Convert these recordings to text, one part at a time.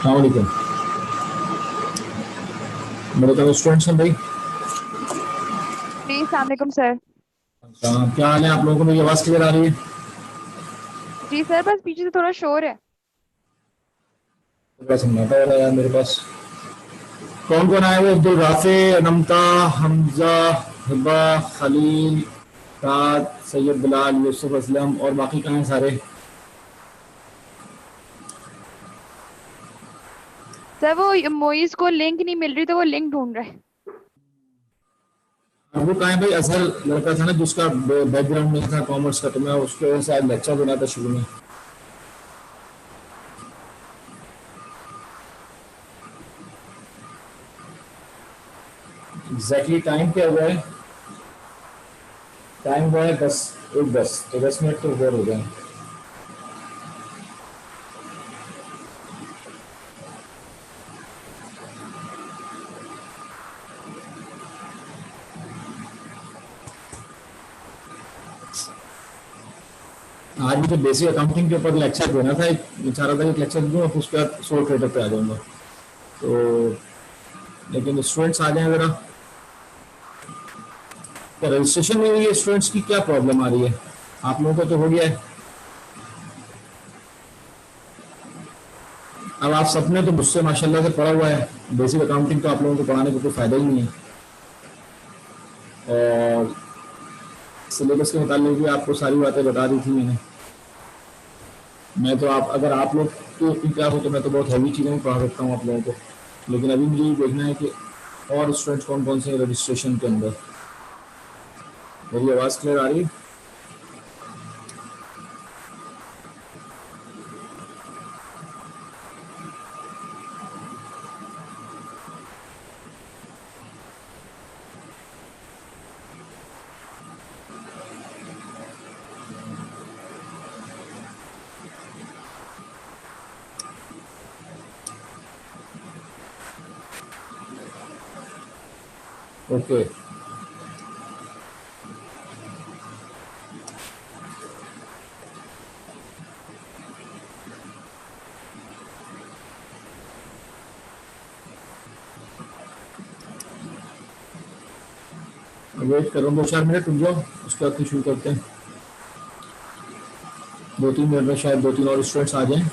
अस्सलामुअलैकुम। मेरे तो स्टूडेंट्स हैं भाई। जी अस्सलाम वालेकुम सर। क्या हाल है आप लोगों को? मेरी आवाज़ क्लियर आ रही है? जी सर, बस पीछे से थोड़ा शोर है। थोड़ा सन्नाटा हो रहा है यार मेरे पास। कौन कौन आए हुए? अब्दुल राफे, नमता, हमजा, हिबा, खलील, ताज, सैयद बिलाल, यूसुफ असलम और बाकी कहाँ हैं सारे? सर वो मोइस को लिंक नहीं मिल रही तो वो लिंक ढूंढ रहे हैं। वो कहाँ है भाई? अजहर लड़का था ना जिसका बैकग्राउंड में था कॉमर्स का, तो मैं उसके वजह से आज लेक्चर देना था शुरू में। एग्जैक्टली टाइम क्या हुआ है? टाइम हुआ है 10, 1:10, तो 10 मिनट तो और हो गए। आज मुझे बेसिक अकाउंटिंग के ऊपर लेक्चर देना था। एक चाह रहा था एक लेक्चर दूँ और उसके बाद सोल ट्रेडर पे आ जाऊंगा। तो लेकिन स्टूडेंट्स आ जाएं ज़रा। क्या रजिस्ट्रेशन में हुई है? स्टूडेंट्स की क्या प्रॉब्लम आ रही है? आप लोगों को तो हो गया है। अब आप सबने तो मुझसे माशाल्लाह से पढ़ा हुआ है। बेसिक अकाउंटिंग तो आप लोगों को पढ़ाने का कोई फ़ायदा ही नहीं है। और सिलेबस के मुताबिक भी आपको सारी बातें बता दी थी मैंने। मैं तो आप अगर आप लोग को क्या हो तो मैं तो बहुत हैवी चीज़ें पढ़ा सकता हूँ आप लोगों को। लेकिन अभी मुझे ये देखना है कि और स्टूडेंट्स कौन कौन से रजिस्ट्रेशन के अंदर। मेरी आवाज़ क्लियर आ रही है? ओके। वेट करो 2-4 मिनट, रुक जाओ, उसके बाद शुरू करते हैं। 2-3 मिनट में शायद 2-3 और स्टूडेंट्स आ जाएं।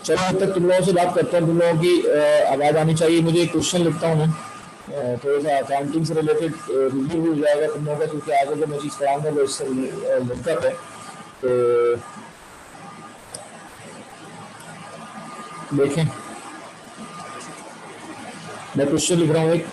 चलो अब तक तुम लोगों से बात करता हूँ। तुम लोगों की आवाज़ आनी चाहिए। मुझे एक क्वेश्चन लिखता हूँ मैं। थोड़ा सा अकाउंटिंग से रिलेटेड रिव्यू हो जाएगा तुम लोगों का, क्योंकि आगे जो मैं चीज़ पढ़ाऊंगा वो इससे लिंकअप है। तो देखें, मैं क्वेश्चन लिख रहा हूँ एक।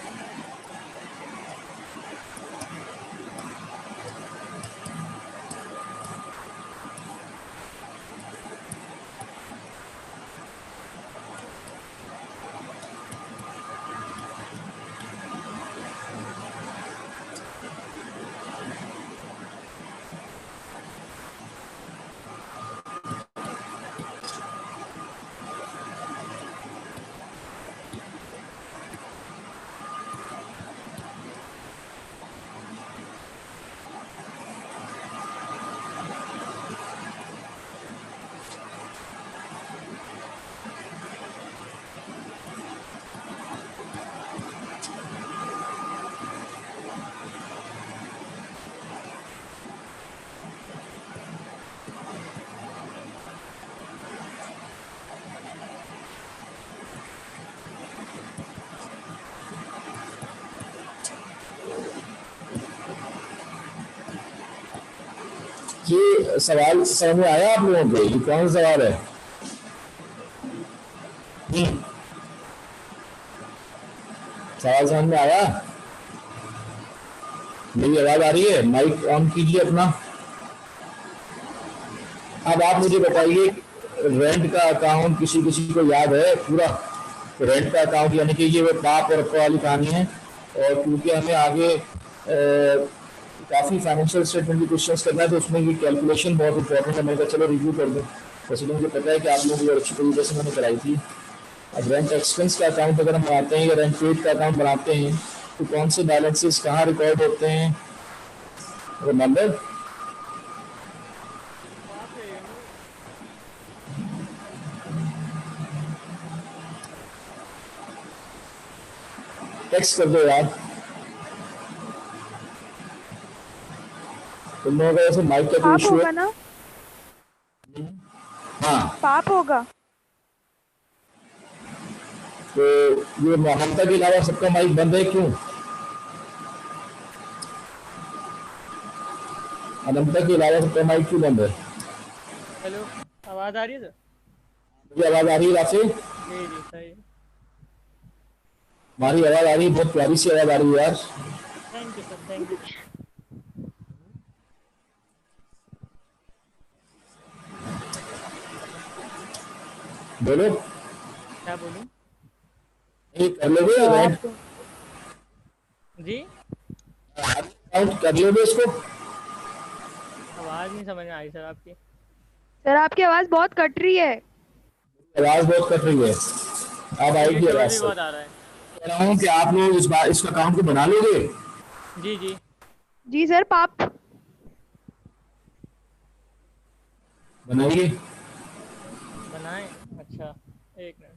ये सवाल समझ में आया आप लोगों को? ये कौन सा सवाल है? सवाल समझ में आया? मेरी आवाज़ आ रही है? माइक ऑन कीजिए अपना। अब आप मुझे बताइए, रेंट का अकाउंट किसी किसी को याद है पूरा? रेंट का अकाउंट यानी कि ये वो बाप और अप्पा वाली कहानी है। और क्योंकि हमें आगे काफ़ी फाइनेंशियल स्टेटमेंट की क्वेश्चंस करना है, तो उसमें ये कैलकुलेशन बहुत इंपॉर्टेंट है। मैंने कहा चलो रिव्यू कर दूँ। वैसे तो मुझे पता है कि आप लोगों को अच्छी तरीके से मैंने कराई थी। अब रेंट एक्सपेंस का अकाउंट अगर हम बनाते हैं या रेंट पेड का अकाउंट बनाते हैं, तो कौन से बैलेंसेस कहाँ रिकॉर्ड होते हैं? रिमेंबर, टेक्स्ट कर दो यार। तुम लोगों का ऐसे माइक का कोई पाप इशू है? होगा ना? हाँ, पाप होगा। तो ये ममता के अलावा सबका माइक बंद है क्यों? अनंता के अलावा सबका माइक क्यों बंद है? हेलो, आवाज आ रही है सर? मुझे आवाज आ रही है आपसे? जी जी सही है। हमारी आवाज आ रही है, बहुत प्यारी सी आवाज आ रही है यार। Thank you sir, thank you. बोलो, क्या बोलूं? ये कर लोगे रेंट जी, अकाउंट कर लोगे इसको? आवाज नहीं समझ में आई सर आपकी। सर आपकी आवाज बहुत कट रही है। आवाज बहुत कट रही है। अब ये आएगी शोर आवाज भी से। बहुत आ रहा है। कह रहा हूँ कि आप लोग इस अकाउंट को बना लोगे? जी जी जी सर, पाप बनाइए। बनाएं। अच्छा, एक मिनट।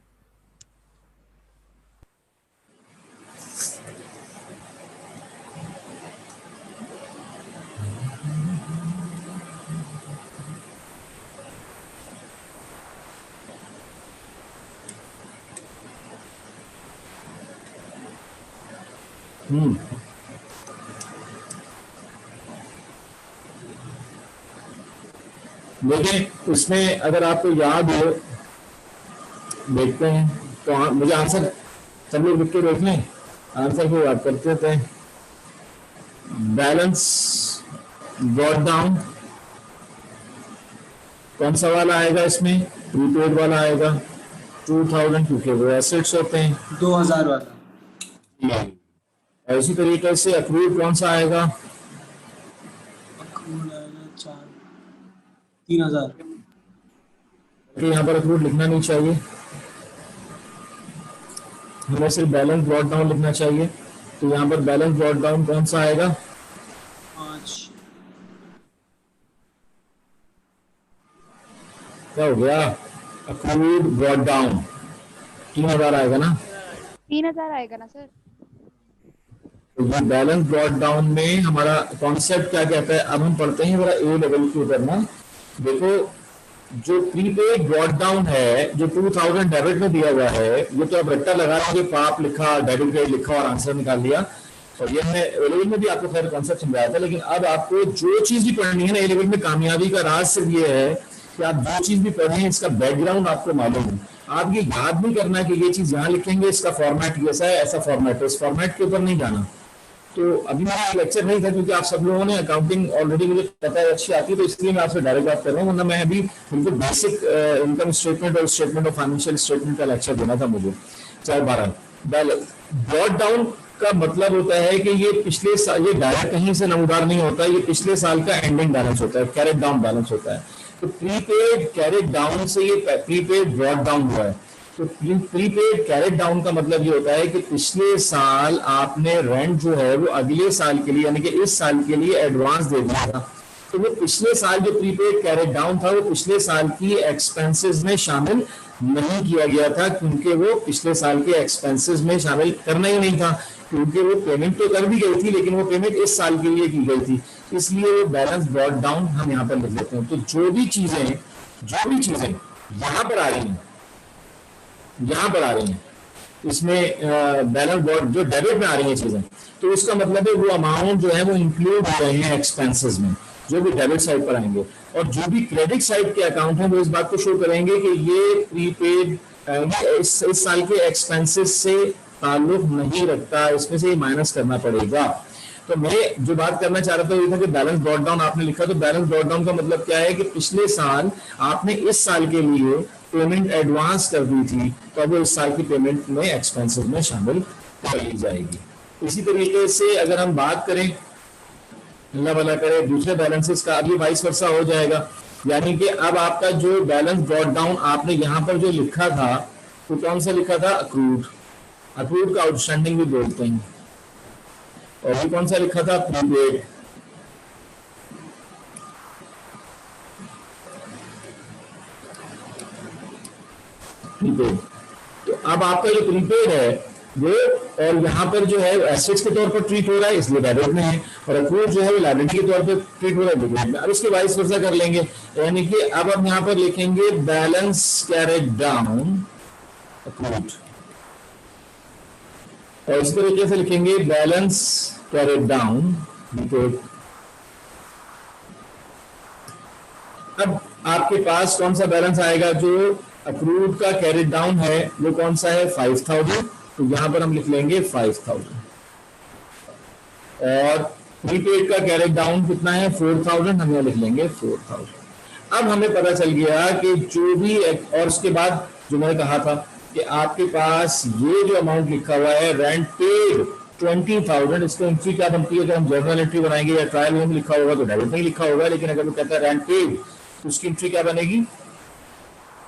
देखिए, इसमें अगर आपको याद हो, देखते हैं तो मुझे आंसर सब लोग लिख के देख लें, आंसर को याद करते होते हैं। बैलेंस ब्रॉट डाउन कौन सा वाला आएगा इसमें? प्रीपेड वाला आएगा 2000, क्योंकि वो एसेट्स होते हैं। 2000 वाला। और इसी तरीके से अक्रूड कौन सा आएगा? अकाउंट आएगा 3000। कि यहाँ पर अक्रूड लिखना नहीं चाहिए, हमें सिर्फ बैलेंस ब्रॉट डाउन लिखना चाहिए। तो यहाँ पर बैलेंस ब्रॉट डाउन कौन सा आएगा? 5। क्या हो गया? अक्रूड ब्रॉट डाउन 3000 आएगा ना? 3000 आएगा ना सर? तो ये बैलेंस ब्रॉट डाउन में हमारा कॉन्सेप्ट क्या कहता है? अब हम पढ़ते हैं जरा ए लेवल के ऊपर ना। देखो, जो प्रीपेड ब्रॉट डाउन है, जो 2000 डेबिट में दिया हुआ है, ये तो अब रट्टा लगा रहा है, पाप लिखा, डेबिट क्रेडिट लिखा और आंसर निकाल लिया। और ये मैं ए लेवल में भी आपको खैर कॉन्सेप्ट समझाया था, लेकिन अब आपको जो चीज भी पढ़नी है ना ए लेवल में, कामयाबी का राज सिर्फ ये है कि आप जो चीज भी पढ़ें इसका बैकग्राउंड आपको मालूम है। आप ये याद नहीं करना कि ये चीज यहाँ लिखेंगे, इसका फॉर्मेट ऐसा है, ऐसा फॉर्मेट है, इस फॉर्मेट के ऊपर नहीं जाना। तो अभी मेरा लेक्चर नहीं था क्योंकि आप सब लोगों ने अकाउंटिंग ऑलरेडी मुझे पता है अच्छी आती है, तो इसलिए मैं आपसे डायरेक्ट बात कर रहा हूँ, वरना मैं अभी बिल्कुल बेसिक इनकम स्टेटमेंट और स्टेटमेंट ऑफ फाइनेंशियल स्टेटमेंट का लेक्चर देना था मुझे 4-12। ब्रॉट डाउन का मतलब होता है कि ये पिछले साल, ये डायरेक्ट कहीं से नमूदार नहीं होता, ये पिछले साल का एंडिंग बैलेंस होता है, कैरेट डाउन बैलेंस होता है। तो प्रीपेड कैरेट डाउन से ये प्रीपेड ब्रॉट डाउन हुआ है। तो प्रीपेड कैरेट डाउन का मतलब ये होता है कि पिछले साल आपने रेंट जो है वो अगले साल के लिए यानी कि इस साल के लिए एडवांस दे दिया था। तो वो पिछले साल जो प्रीपेड कैरेट डाउन था वो पिछले साल की एक्सपेंसेस में शामिल नहीं किया गया था, क्योंकि वो पिछले साल के एक्सपेंसेस में शामिल करना ही नहीं था, क्योंकि वो पेमेंट तो कर दी गई थी लेकिन वो पेमेंट इस साल के लिए की गई थी। इसलिए वो बैलेंस ब्रॉट डाउन हम यहाँ पर लिख लेते हैं। तो जो भी चीजें यहाँ पर आ रही हैं, यहाँ पर आ रही हैं, इसमें बैलेंस ब्रॉट जो डेबिट में आ रही है चीजें, तो उसका मतलब है वो अमाउंट जो है वो इंक्लूड हो रहे हैं एक्सपेंसेस में, जो भी डेबिट साइड पर आएंगे। और जो भी क्रेडिट साइड के अकाउंट हैं वो इस बात को शो करेंगे कि ये प्रीपेड इस साल के एक्सपेंसेस से ताल्लुक नहीं रखता, इसमें से माइनस करना पड़ेगा। तो मैं जो बात करना चाह रहा था ये था कि बैलेंस ब्रॉट डाउन आपने लिखा, तो बैलेंस ब्रॉट डाउन का मतलब क्या है कि पिछले साल आपने इस साल के लिए पेमेंट एडवांस कर दी थी, तो अब वो इस साल की पेमेंट में एक्सपेंसेस में शामिल कर ली जाएगी। इसी तरीके से अगर हम बात करें, अल्लाह भला करे, दूसरे बैलेंसेस का, अभी वाइस वर्सा हो जाएगा। यानी कि अब आपका जो बैलेंस ब्रॉट डाउन आपने यहाँ पर जो लिखा था, तो कौन सा लिखा था? अक्रूड। अक्रूड का आउटस्टैंडिंग भी बोलते हैं। और ये कौन सा लिखा था? प्रीपेड। प्रीपेड। तो अब आपका जो प्रीपेड है वो, और यहाँ पर जो है एसेट्स के तौर पर ट्रीट हो रहा है इसलिए डेबिट में है, और अक्रूड जो है वो लायबिलिटी के तौर पर ट्रीट हो रहा है डेबिट में। अब इसके वाइस वर्सा कर लेंगे, यानी कि अब हम यहाँ पर लिखेंगे बैलेंस कैरेड डाउन अक्रूड, और इस तरीके से लिखेंगे बैलेंस कैरेड डाउन प्रीपेड। अब आपके पास कौन सा बैलेंस आएगा? जो अक्रूड का कैरेड डाउन है वो कौन सा है? 5000। तो यहां पर हम लिख लेंगे 5000, और प्रीपेड का कैरेज डाउन कितना है? 4000, हम यहां लिख लेंगे 4000। अब हमें पता चल गया कि जो भी, और उसके बाद जो मैंने कहा था कि आपके पास ये जो अमाउंट लिखा हुआ है रेंट पेड 20,000, इसको एंट्री क्या बनती है? अगर हम जर्नल एंट्री बनाएंगे या ट्रायल में लिखा होगा तो डेबिट में लिखा होगा, लेकिन अगर वो कहता है रेंट पेड तो उसकी एंट्री क्या बनेगी?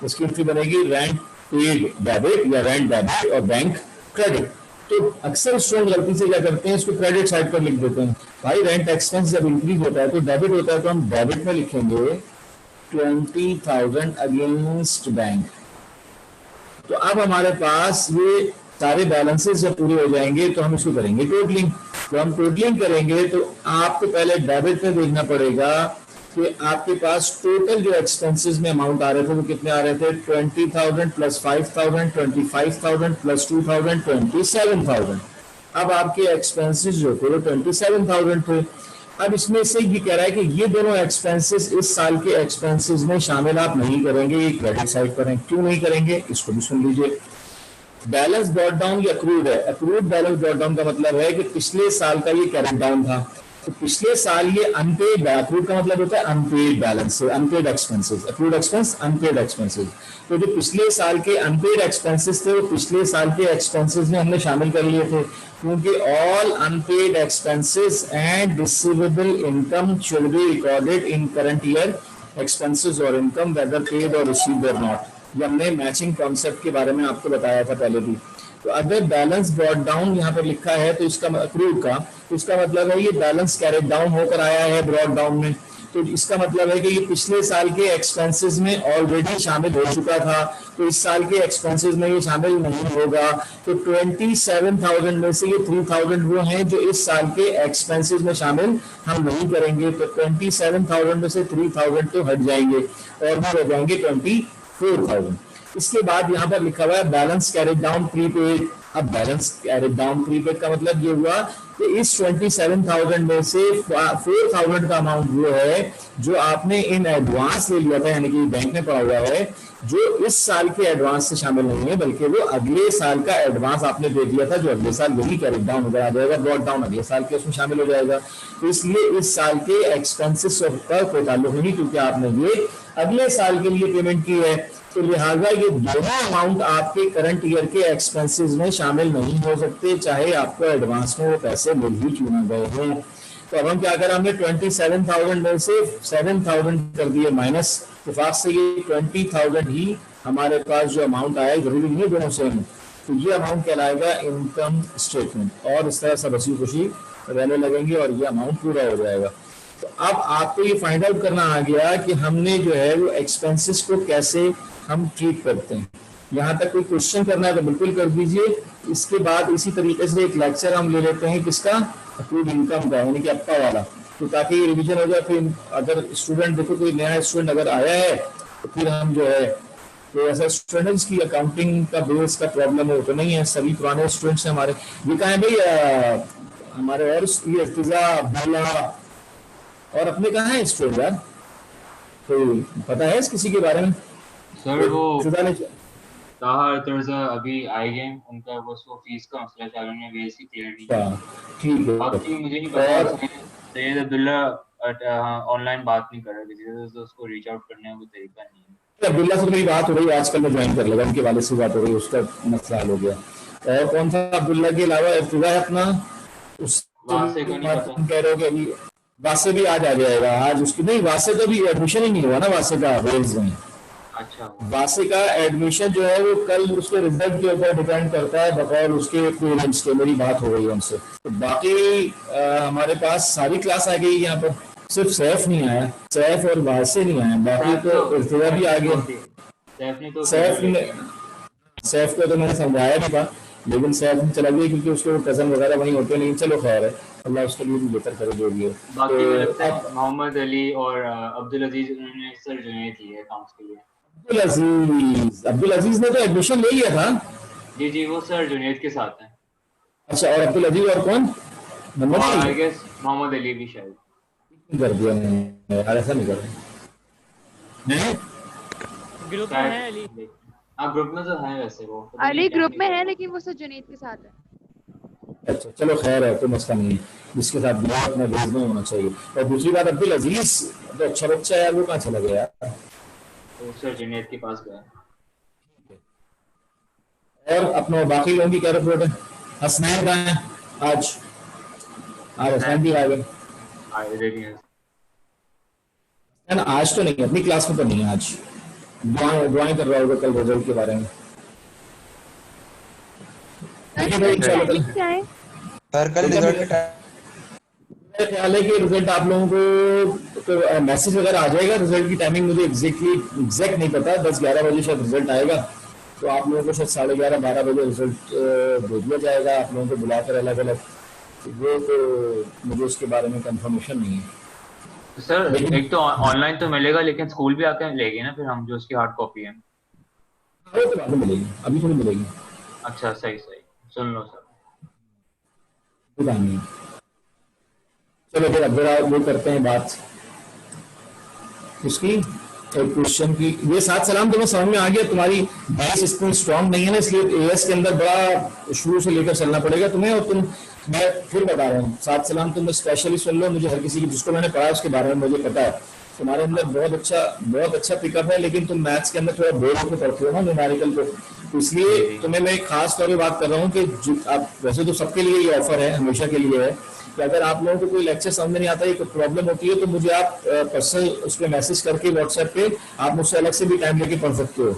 उसकी एंट्री बनेगी रेंट पेड डेबिट या रेंट डेबिट और बैंक क्रेडिट। तो अक्सर स्टूडेंट गलती से क्या करते हैं, इसको क्रेडिट साइड पर लिख देते हैं। भाई रेंट एक्सपेंस जब इंक्रीज होता है तो डेबिट होता है, तो हम डेबिट में लिखेंगे 20,000 अगेंस्ट बैंक। तो अब हमारे पास ये सारे बैलेंसेस जब पूरे हो जाएंगे तो हम इसको करेंगे टोटलिंग। तो हम टोटलिंग करेंगे तो आपको पहले डेबिट में देखना पड़ेगा कि आपके पास टोटल जो एक्सपेंसेस में अमाउंट आ रहे थे वो कितने आ रहे थे? 20,000 प्लस 5,000, 25,000 प्लस 2,000, 27,000। अब आपके एक्सपेंसेस जो थे वो 27,000 थे। अब इसमें से ये कह रहा है कि ये दोनों एक्सपेंसेस इस साल के एक्सपेंसेस में शामिल आप नहीं करेंगे, ये क्रेडिट साइड पर है। क्यों नहीं करेंगे इसको भी सुन लीजिए। बैलेंस ब्रॉट डाउन ये अक्रूड है। अक्रूड बैलेंस ब्रॉट डाउन का मतलब है कि पिछले साल का ये कैरेज डाउन था, तो पिछले साल ये अनपेड, अक्रूड का मतलब होता है unpaid balance, unpaid expenses, accrued expense, unpaid expenses. तो जो पिछले साल के अनपेड एक्सपेंसेस थे वो पिछले साल के एक्सपेंसेस में हमने शामिल कर लिए थे, क्योंकि all unpaid expenses and receivable income should be recorded in current year expenses और इनकम वेदर पेड और रिसीव्ड और नॉट। ये हमने मैचिंग कॉन्सेप्ट के बारे में आपको बताया था पहले भी। तो अगर बैलेंस ब्रॉट डाउन यहाँ पर लिखा है तो इसका अक्रूड का, तो इसका मतलब है ये बैलेंस कैरेज डाउन होकर आया है ब्रॉट डाउन में, तो इसका मतलब है कि ये पिछले साल के एक्सपेंसेस में ऑलरेडी शामिल हो चुका था, तो इस साल के एक्सपेंसेस में ये शामिल नहीं होगा। तो 27,000 में से ये 3,000 वो हैं जो इस साल के एक्सपेंसेस में शामिल हम नहीं करेंगे, तो 27,000 में से 3,000 तो हट जाएंगे और वो हो जाएंगे 24,000। इसके बाद यहाँ पर लिखा हुआ है बैलेंस कैरेज डाउन प्रीपेड। अब बैलेंस कैरेज डाउन प्रीपेड का मतलब ये हुआ कि इस 27,000 में से 4,000 का अमाउंट वो है जो आपने इन एडवांस ले लिया था, यानी कि बैंक में पड़ा हुआ है, जो इस साल के एडवांस से शामिल नहीं है, बल्कि वो अगले साल का एडवांस आपने दे दिया था, जो अगले साल वही कैरेज डाउन हो जाएगा, ब्रॉट डाउन अगले साल के उसमें शामिल हो जाएगा। तो इसलिए इस साल के एक्सपेंसेस का कोई ताल्लुक नहीं, क्योंकि आपने ये अगले साल के लिए पेमेंट की है, तो लिहाजा ये दोनों अमाउंट आपके करंट ईयर के एक्सपेंसेस में शामिल नहीं हो सकते, चाहे आपको एडवांस में वो पैसे मिल ही क्यों ना गए हों। तो अब हम क्या करें, हमने 27,000 में से 7,000 कर दिए माइनस, इत्तेफाक से ये 20,000 ही हमारे पास जो अमाउंट आया, जरूरी नहीं दोनों सेम, तो ये अमाउंट कहलाएगा इनकम स्टेटमेंट, और इस तरह से हंसी खुशी रहने लगेंगे और ये अमाउंट पूरा हो जाएगा। तो अब आपको ये फाइंड आउट करना आ गया कि हमने जो है वो एक्सपेंसेस को कैसे हम ट्रीट करते हैं। यहाँ तक कोई क्वेश्चन करना है तो बिल्कुल कर दीजिए। इसके बाद इसी तरीके से एक लेक्चर हम ले लेते हैं किसका, अक्रूड इनकम का, यानी कि अप्पा वाला, तो ताकि ये रिवीजन हो जाए। फिर अगर स्टूडेंट, देखो कोई नया स्टूडेंट अगर आया है तो फिर हम जो है, तो ऐसा स्टूडेंट्स की अकाउंटिंग का बेस का प्रॉब्लम हो तो नहीं है, सभी पुराने स्टूडेंट्स हैं हमारे। ये कहा है भाई हमारे, और ये इर्तिजा अब्दुल्ला और अपने कहाँ है स्टूडेंट यार, तो पता है किसी के बारे में? सर वो ताहा तर्जा अभी आएंगे, उनका बस वो फीस का मसला था, उन्होंने वेसी क्लियर नहीं किया। ठीक है। बाकी मुझे नहीं पता, और सैयद अब्दुल्ला ऑनलाइन बात नहीं कर रहे, किसी से उसको रीच आउट करने का कोई तरीका नहीं है। अब्दुल्ला से मेरी बात हो रही है, आजकल मैं ज्वाइन कर लेगा, उनके वाले से बात हो रही है, उसका मसला हल हो गया। और कौन सा अब्दुल्ला के अलावा इब्तिदा है अपना, उस वासे का नहीं पता। तुम कह रहे हो कि अभी वासे भी आज आ जाएगा, आज उसकी नहीं, वासे का भी एडमिशन ही नहीं हुआ ना, वासे का वेल्स में। अच्छा, वासे का एडमिशन जो है वो कल उसके रिजल्ट के ऊपर डिपेंड करता है, बगैर उसके पेरेंट्स के। मेरी बात हो गई है उनसे। तो बाकी हमारे पास सारी क्लास आ गई यहाँ पर, सिर्फ सैफ नहीं आया, सैफ और वासे नहीं आया, बाकी तो इर्तिजा भी आ गया। सैफ ने तो सैफ को तो मैंने समझाया भी था, लेकिन सैफ में चला गया क्योंकि उसके वो कजन वगैरह वहीं होते नहीं। चलो खैर है, अल्लाह उसके लिए भी बेहतर करे जो भी है। बाकी तो मुझे लगता है मोहम्मद अली और अब्दुल अजीज उन्होंने सर जुनैद की है अकाउंट्स के लिए। अब्दुल अजीज ने तो एडमिशन ले लिया था। जी जी, वो सर जुनैद के साथ हैं। अच्छा, और अब्दुल अजीज और कौन? मोहम्मद और आई अली गेस मोहम्मद अली भी शायद। कर दिया मैंने यार, ऐसा नहीं कर रहे हैं। ग्रुप में है अली। हाँ, ग्रुप में तो है वैसे वो, पता नहीं अली क्या ग्रुप नहीं में कर है, रहा। लेकिन वो सर जुनैद के साथ है। अच्छा चलो खैर है, कोई मसला नहीं है, जिसके साथ बिना अपना भेज नहीं होना चाहिए। और दूसरी बात, अब्दुल अजीज तो अच्छा बच्चा है यार, वो कहाँ चला गया यार? तो सर जुनैद के पास गया। और अपना बाकी लोगों की क्या रिपोर्ट है? हसनैन कहाँ है आज? हसनैन भी आ गए। आए रेडी है। आज तो नहीं, अपनी क्लास में तो नहीं है आज, दुआएं कर रहा होगा कल रिजल्ट के बारे में। ठीक है भाई, इंशाल्लाह कल क्या है? सर कल रिजल्ट का मेरा ख्याल है कि रिजल्ट आप लोगों को तो मैसेज वगैरह आ जाएगा। रिजल्ट की टाइमिंग मुझे एग्जैक्ट नहीं पता, 10-11 बजे शायद रिजल्ट आएगा, तो आप लोगों को शायद 11:30-12 बजे रिजल्ट दे दिया जाएगा, आप लोगों को बुलाकर अलग अलग। वो तो मुझे उसके बारे में कंफर्मेशन नहीं है। तो सर एक तो ऑनलाइन तो मिलेगा, लेकिन स्कूल भी आके लेंगे ना फिर हम, जो उसकी हार्ड कॉपी है। वो तो बाद में मिलेगी, अभी तो नहीं मिलेगी। अच्छा, सही सही, सुन लो सर। कोई काम नहीं। चलो फिर अब जरा वो करते हैं बात उसकी, एक क्वेश्चन की। ये सात सलाम तुम्हें समझ में आ गया? तुम्हारी बेस इतनी स्ट्रांग नहीं है ना, इसलिए एएस के अंदर बड़ा शुरू से लेकर चलना पड़ेगा तुम्हें। और तुम, मैं फिर बता रहा हूँ, सात सलाम तुम स्पेशली सुन लो, मुझे हर किसी की जिसको मैंने पढ़ा उसके बारे में मुझे पता है। तुम्हारे अंदर बहुत अच्छा पिकअप है, लेकिन तुम मैथ्स के अंदर थोड़ा बोर होकर पढ़ते हो ना न्यूमेरिकल को, तो इसलिए तुम्हें मैं खास तौर पे बात कर रहा हूँ कि आप, वैसे तो सबके लिए ये ऑफर है, हमेशा के लिए है कि अगर आप लोगों को कोई लेक्चर समझ में नहीं आता है, कोई प्रॉब्लम होती है, तो मुझे आप पर्सनल उस पर मैसेज करके व्हाट्सएप पे आप मुझसे अलग से भी टाइम लेके पढ़ सकते हो,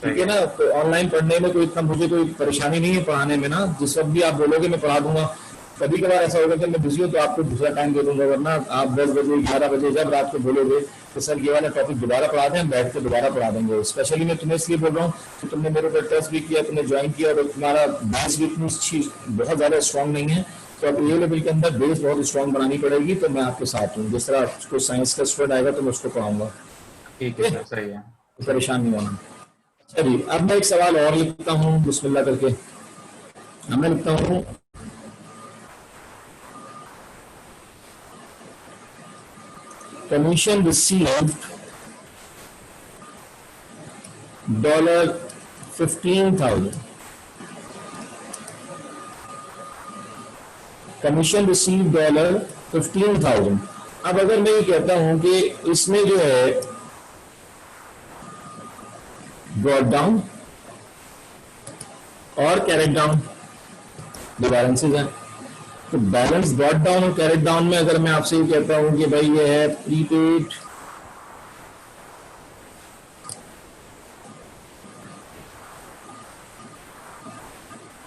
ठीक है ना? तो ऑनलाइन पढ़ने में कोई इतना मुझे कोई परेशानी नहीं है पढ़ाने में ना, जिस वक्त भी आप बोलोगे मैं पढ़ा दूंगा। कभी कभार ऐसा होगा कि मैं बिजी हूँ तो आपको दूसरा टाइम दे दूंगा, वरना आप 10 बजे 11 बजे जब रात को बोलोगे तो सर ये वाला टॉपिक दोबारा पढ़ा दें, हम बैठ के दोबारा पढ़ा देंगे। स्पेशली मैं तुम्हें इसलिए बोल रहा हूँ कि तुमने मेरे ऊपर टेस्ट भी किया, तुमने ज्वाइन किया, और तुम्हारा बेस भी इतनी बहुत ज्यादा स्ट्रांग नहीं है, तो अब ए लेवल के अंदर बेस बहुत स्ट्रांग बनानी पड़ेगी। तो मैं आपके साथ हूँ, जिस तरह कोई साइंस का स्टूडेंट आएगा तो मैं उसको पढ़ाऊंगा, ठीक है सर, सही है। परेशान नहीं होना। चलिए अब मैं एक सवाल और लिखता हूँ बिस्मिल्लाह करके। अब मैं लिखता हूँ commission received $15,000. Commission receive $15,000। अब अगर मैं ये कहता हूं कि इसमें जो है ब्रॉट डाउन और कैरेट डाउन दो बैलेंसेज हैं, तो बैलेंस ब्रॉट डाउन और कैरेट डाउन में अगर मैं आपसे ये कहता हूं कि भाई ये है प्रीपेड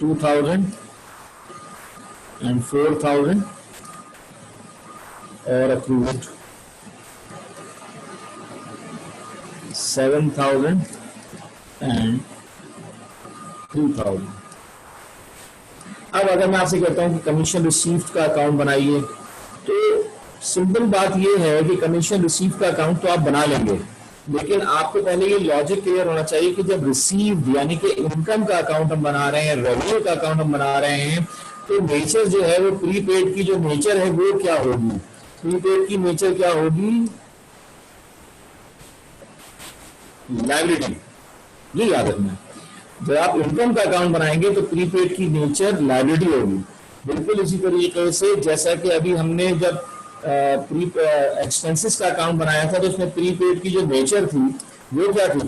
$2,000 and $4,000 और अक्रूड $7,000 and $3,000। अब अगर मैं आपसे कहता हूं कि कमीशन रिसीव्ड का अकाउंट बनाइए, तो सिंपल बात यह है कि कमीशन रिसीव का अकाउंट तो आप बना लेंगे, लेकिन आपको पहले ये लॉजिक क्लियर होना चाहिए कि जब रिसीव यानी कि इनकम का अकाउंट हम बना रहे हैं, रेवेन्यू का अकाउंट हम बना रहे हैं, तो नेचर जो है वो प्रीपेड की जो नेचर है वो क्या होगी? प्रीपेड की नेचर क्या होगी? लायबिलिटी। ये याद रखना। जब आप इनकम का अकाउंट बनाएंगे तो प्रीपेड की नेचर लायबिलिटी होगी। बिल्कुल इसी तरीके से जैसा कि अभी हमने जब प्री एक्सपेंसेस का अकाउंट बनाया था तो उसमें प्रीपेड की जो नेचर थी वो क्या थी,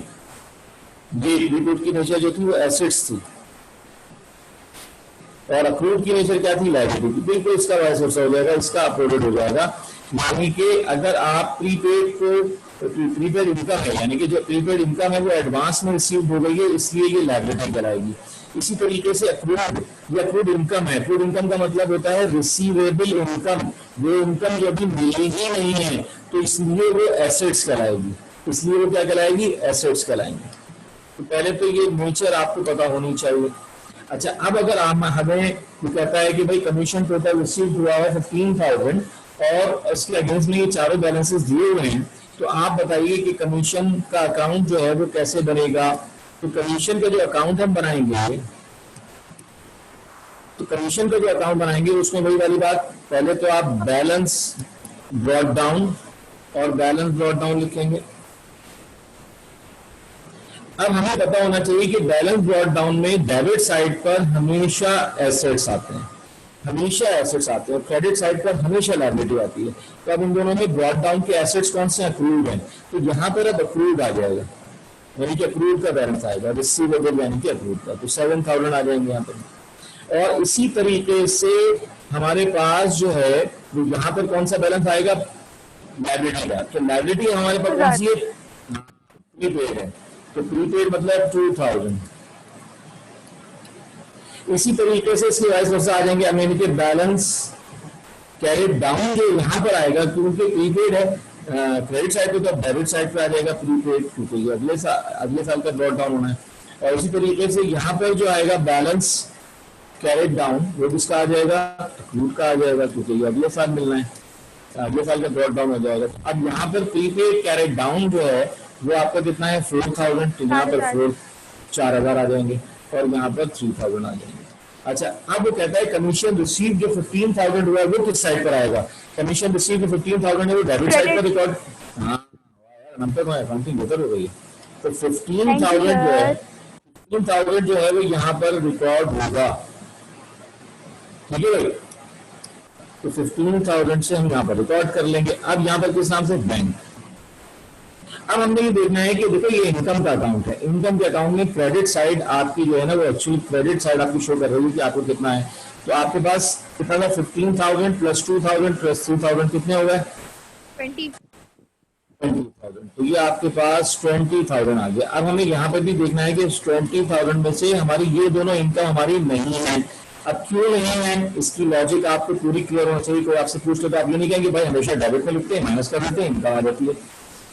जी प्रीपेड की नेचर जो थी वो एसेट्स थी और अक्रूड की नेचर क्या थी, लायबिलिटी। बिल्कुल इसका वाइस वर्सा हो जाएगा, इसका अपलोडेड हो जाएगा। यानी कि अगर आप प्रीपेड को प्रीपेड इनकम है, यानी कि जो प्रीपेड इनकम है वो एडवांस में रिसीव हो गई है, इसलिए ये लायबिलिटी कराएगी। इसी तरीके से अक्रूड, ये अक्रूड इनकम है। अक्रूड इनकम का मतलब होता है रिसीवेबल इनकम, वो इनकम जो अभी मिली ही नहीं है तो इसलिए वो एसेट्स कहलाएगी, इसलिए वो क्या कहलाएगी, एसेट्स कहलाएंगे। तो पहले तो ये नेचर आपको पता होनी चाहिए। अच्छा, अब अगर आप हमें कहता है कि भाई कमीशन टोटल रिसीव हुआ है 15,000 और इसके अगेंस्ट में ये चारों बैलेंसेस दिए हुए हैं, तो आप बताइए कि कमीशन का अकाउंट जो है वो कैसे बनेगा। तो कमीशन का जो अकाउंट हम बनाएंगे, तो कमीशन का जो अकाउंट बनाएंगे उसमें वही वाली बात, पहले तो आप बैलेंस ब्रॉट डाउन और बैलेंस ब्रॉट डाउन लिखेंगे। अब हमें पता होना चाहिए कि बैलेंस ब्रॉट डाउन में डेबिट साइड पर हमेशा एसेट्स आते हैं, हमेशा एसेट्स आते हैं, और क्रेडिट साइड पर हमेशा लायबिलिटी आती है। तो अब इन दोनों में ब्रॉट डाउन के एसेट्स कौन से, अक्रूड हैं, तो यहाँ पर अब अक्रूड आ जाएगा, यानी कि अक्रूड का बैलेंस आएगा, रिसीवेबल यानी कि अक्रूड का, तो 7,000 आ जाएंगे यहाँ पर। और इसी तरीके से हमारे पास जो है यहाँ पर कौन सा बैलेंस आएगा, लायबिलिटी का। तो लायबिलिटी हमारे पास कौन सी है, प्रीपेड है, तो प्रीपेड मतलब 2,000। इसी तरीके से इसके वाइस वर्सा आ जाएंगे, यानी कि बैलेंस कैरिड डाउन जो यहाँ पर आएगा, क्योंकि प्रीपेड है क्रेडिट साइड पे, तो डेबिट साइड पे आ जाएगा प्रीपेड, क्योंकि अगले साल का ड्रॉट डाउन होना है। और इसी तरीके से यहाँ पर जो आएगा बैलेंस कैरिड डाउन, वो किसका आ जाएगा, अक्रूड का आ जाएगा, क्योंकि ये अगले साल मिलना है, अगले साल का ड्रॉट डाउन हो जाएगा। अब यहाँ पर प्रीपेड कैरिड डाउन जो है वो आपका कितना है, 4,000, तो यहाँ पर 4,000 आ जाएंगे और यहाँ पर 3,000 आ जाएंगे। अच्छा, अब वो कहता है कमीशन रिसीव जो 15,000 हुआ है वो किस साइड पर आएगा, कमीशन रिसीव जो 15,000 है वो डेबिट साइड पर रिकॉर्ड, हाँ नंबर तो अकाउंटिंग बेहतर हो गई है। तो 15,000 जो है वो यहाँ पर रिकॉर्ड होगा, ठीक है भाई। तो 15,000 से हम यहाँ पर रिकॉर्ड कर लेंगे। अब यहाँ पर किस नाम से, बैंक। अब हमने ये देखना है कि देखो ये इनकम का अकाउंट है, इनकम के अकाउंट में क्रेडिट साइड आपकी जो है ना वो एक्चुअली क्रेडिट साइड आपकी शो कर रही है कि आपको कितना है। तो आपके पास कितना था, 15,000 प्लस 2,000 प्लस 3,000 कितने हो गए, 20,000। तो ये आपके पास 20,000 आ गया। अब हमें यहाँ पर भी देखना है कि 20,000 में से हमारी ये दोनों इनकम हमारी नहीं है। अब क्यों नहीं है, इसकी लॉजिक आपको पूरी क्लियर होना चाहिए। कोई आपसे पूछ ले तो आप ये नहीं कहेंगे भाई हमेशा डेबिट में लिखते हैं, माइनस कर देते हैं, इनकम आ जाती है।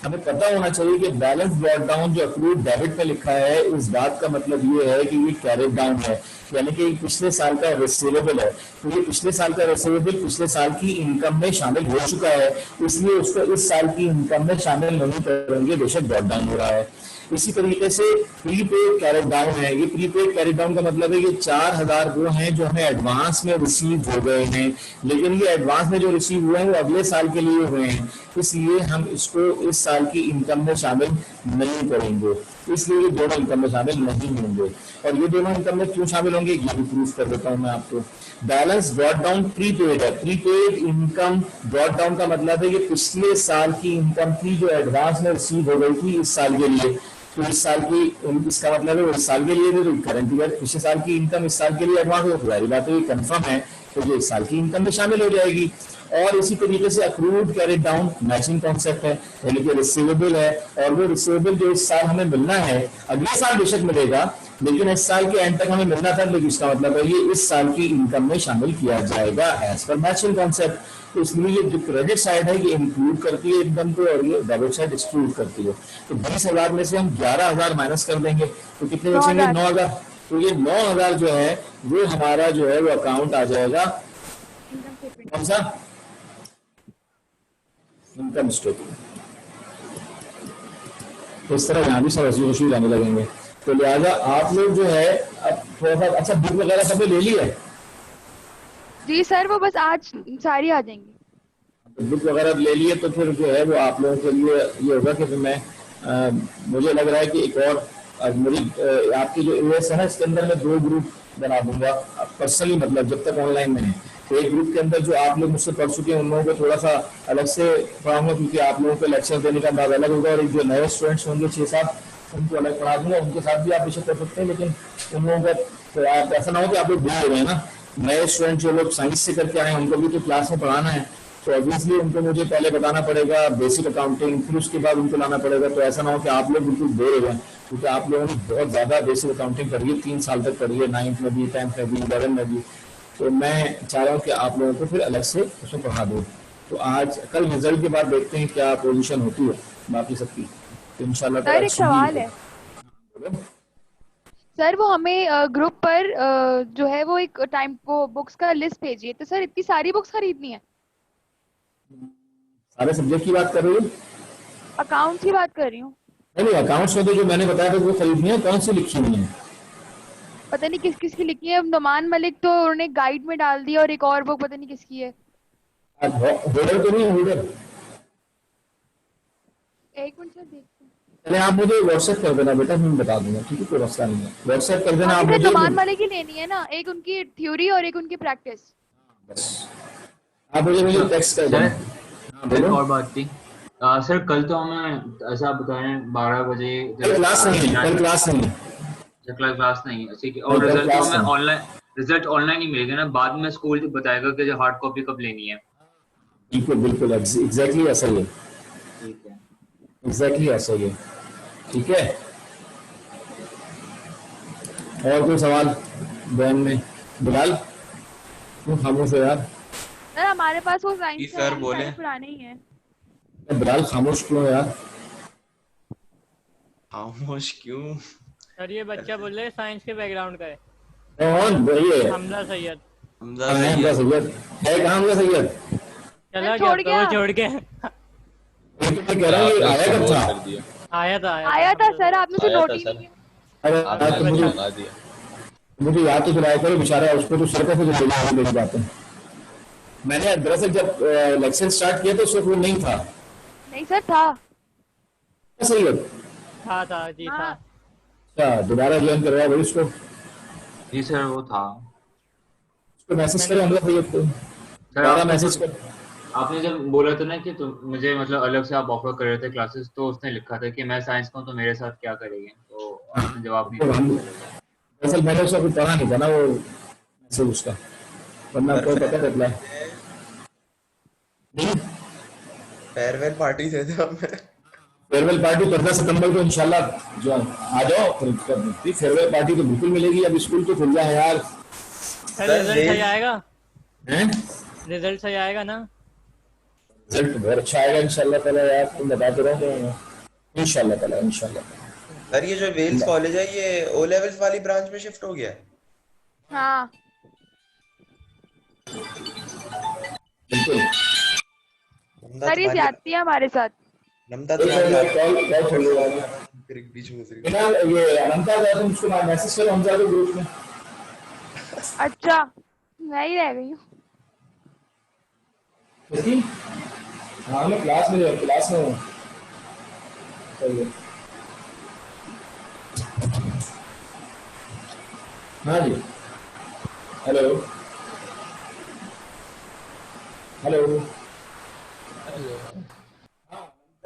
हमें पता होना चाहिए कि बैलेंस ब्रॉट डाउन जो अक्रूड डेबिट में लिखा है, इस बात का मतलब ये है कि ये कैरिड डाउन है, यानी कि पिछले साल का रिसीवेबल है। तो ये पिछले साल का रिसीवेबल पिछले साल की इनकम में शामिल हो चुका है, इसलिए उसको इस साल की इनकम में शामिल नहीं करेंगे, बेशक ब्रॉट डाउन हो रहा है। इसी तरीके से प्रीपेड कैरिड डाउन है। ये प्रीपेड कैरिड डाउन का मतलब है कि 4,000 वो हैं जो हमें एडवांस में रिसीव हो गए हैं, लेकिन ये एडवांस में जो रिसीव हुए हैं वो अगले साल के लिए हुए हैं, इसलिए हम इसको इस साल की इनकम में शामिल नहीं करेंगे, इसलिए ये दोनों इनकम में शामिल नहीं होंगे। और ये दोनों इनकम में क्यों शामिल होंगे ये भी प्रूफ कर देता हूं मैं आपको। बैलेंस ब्रॉट डाउन प्रीपेड है, प्रीपेड इनकम ब्रॉट डाउन का मतलब है कि पिछले साल की इनकम थी जो एडवांस में रिसीव हो गई थी इस साल के लिए, तो इस साल की इसका मतलब है इस साल के लिए तो करंट ईयर पिछले साल की इनकम इस साल के लिए एडवांस हो, जारी बात है ये कंफर्म है, तो ये इस साल की इनकम में शामिल हो जाएगी। और इसी तरीके से accrued carried down matching concept है, यानी कि रिसीवेबल है, और वो रिसीवेबल जो इस साल हमें मिलना है अगले साल बेशक मिलेगा, लेकिन इस साल के एंड तक हमें मिलना था, लेकिन इसका मतलब है ये इस साल की इनकम में शामिल किया जाएगा एज पर मैचिंग कॉन्सेप्ट। तो इसलिए ये जो क्रेडिट साइड है ये इंक्लूड करती है इनकम को, और ये डेबिट साइड एक्सक्लूड करती है। तो 20,000 में से हम 11,000 माइनस कर देंगे तो कितने बचेंगे, 9,000। तो ये 9,000 जो है वो हमारा जो है वो अकाउंट आ जाएगा कौन सा, इनकम स्टेटमेंट। तो इस तरह यहाँ भी सब इशू जाने लगेंगे। तो लिहाजा आप लोग जो है अब थोड़ा सा, अच्छा बुक वगैरह सबने ले ली है? जी सर, वो बस आज सारी आ जाएंगी। बुक वगैरह ले लिए तो फिर जो है वो आप लोगों के लिए ये होगा कि फिर मैं मुझे लग रहा है कि एक और आज मेरी आपकी जो यूएस है ना, इसके अंदर मैं 2 ग्रुप बना दूंगा पर्सनली, मतलब जब तक ऑनलाइन में है। तो एक ग्रुप के अंदर जो आप लोग मुझसे पढ़ चुके हैं उन लोगों को थोड़ा सा अलग से पढ़ाऊंगा, क्योंकि आप लोगों को लेक्चर देने का अंदाज अलग होगा, और एक जो नए स्टूडेंट्स होंगे 6-7 उनको अलग पढ़ा दूंगा, उनके साथ भी आप विषय कर सकते हैं। लेकिन उन लोगों का तो आप ऐसा ना हो कि आप लोग बोर हो गए ना। नए स्टूडेंट जो लोग साइंस से करके आए हैं उनको भी तो क्लास में पढ़ाना है, तो ऑब्वियसली उनको मुझे पहले बताना पड़ेगा बेसिक अकाउंटिंग, फिर उसके बाद उनको लाना पड़ेगा। तो ऐसा ना हो कि आप लोग बिल्कुल बोर हो जाए, क्योंकि आप लोगों ने बहुत ज्यादा बेसिक अकाउंटिंग करी है, 3 साल तक करी है, 9th में भी, 10th में भी, 11th में भी। तो मैं चाह रहा हूँ कि आप लोगों को फिर अलग से उसमें पढ़ा दूँ। तो आज कल रिजल्ट के बाद देखते हैं क्या पोजीशन होती है बाकी सबकी, तो इंशाल्लाह सर एक सवाल है सर, वो हमें ग्रुप पर जो है वो एक टाइम वो बुक्स का लिस्ट भेजिए। तो सर इतनी सारी बुक्स खरीदनी है? सारे सब्जेक्ट की बात कर रही हूँ? अकाउंट्स की बात कर रही हूँ। नहीं, अकाउंट्स में तो जो मैंने बताया था वो खरीदनी है, कौन सी लिखी हुई है? पता नहीं किस किस की लिखी है। नुमान मलिक तो उन्होंने गाइड में डाल दी, और एक और बुक पता नहीं किसकी है। होल्डर तो नहीं है, होल्डर? एक मिनट सर देखते हैं। पहले आप मुझे व्हाट्सएप कर देना बेटा, मैं बता दूंगा, ठीक है, कोई मसला नहीं है, व्हाट्सएप कर देना हाँ आप सर, मुझे। नुमान मलिक की लेनी है ना, एक उनकी थ्योरी और एक उनकी प्रैक्टिस। बस आप मुझे टेक्स्ट कर देना। हाँ सर एक बोलो। और बात थी। सर कल तो हमें ऐसा आप बता रहे हैं 12 बजे कल क्लास नहीं है, कल क्लास नहीं है। क्लास नहीं है, ठीक है। और रिजल्ट तो हमें ऑनलाइन ही मिलेगा ना, बाद में स्कूल बताएगा कि जो हार्ड कॉपी कब लेनी है। बिल्कुल बिल्कुल एग्जैक्टली ऐसा ही है, ठीक है। एग्जैक्टली ऐसा ही है, ठीक है। और कोई सवाल बहन में? बिलाल क्यों खामोश है यार? सर हमारे पास वो जी साइंस सर, बोले। पुराने ही है। बिलाल खामोश क्यों है यार? खामोश क्यों? सर ये बच्चा बोल रहे साइंस के बैकग्राउंड का है। कौन बोलिए? हमजा सैयद हमजा हमजा सैयद। सैयद है? कहाँ हमजा सैयद? चला छोड़ गया तो वो गया। छोड़ के मैं तो कह रहा हूँ ये आया कब था? आया था सर, आपने उसे नोट ही नहीं किया। अरे यार, तो मुझे याद तो दिलाया करो, बेचारा उसको तो सड़कों पे जो लेके जाते हैं। मैंने दरअसल जब लेक्चर स्टार्ट किया तो उस वक्त वो नहीं था। नहीं सर था। सही है। था जी था। हाँ। अच्छा, दोबारा ज्वाइन करवाया भाई उसको जी सर वो था। उसको मैसेज करो, हमला सैयद को सर दोबारा मैसेज कर। आपने जब बोला था ना कि मुझे मतलब अलग से आप ऑफर कर रहे थे क्लासेस, तो उसने लिखा था कि मैं साइंस का हूं तो मेरे साथ क्या करेंगे, तो आपने जवाब नहीं तो हम दिया। दरअसल मैंने उसका कुछ पढ़ा नहीं था ना वो मैसेज उसका, वरना आपको पता चला। फेयरवेल पार्टी दे दे हमें। फेयरवेल पार्टी 15 सितंबर को इंशाल्लाह जो आ जाओ, फिर फेयरवेल पार्टी तो बिल्कुल मिलेगी। अब स्कूल तो खुल जाए यार। सर रिजल्ट सही आएगा? हैं? रिजल्ट सही आएगा ना? रिजल्ट बहुत अच्छा आएगा इंशाल्लाह ताला यार, तुम बताते रहो इंशाल्लाह ताला, इंशाल्लाह। सर ये जो वेल्स कॉलेज है ये ओ लेवल्स वाली ब्रांच में शिफ्ट हो गया है? हाँ बिल्कुल। सर, ये ज्यादती है हमारे साथ। नमता एक तुम्हारी मिनट, कॉल खोल लो। फिर एक बीच में उतरी। बिना ये अनंता का तुम उसको मैसेज करो, हम जाके ग्रुप में। अच्छा, मैं ही रह गई हूँ। देखी? हाँ मैं क्लास में हूँ। चलिए। हाँ जी, हेलो हेलो।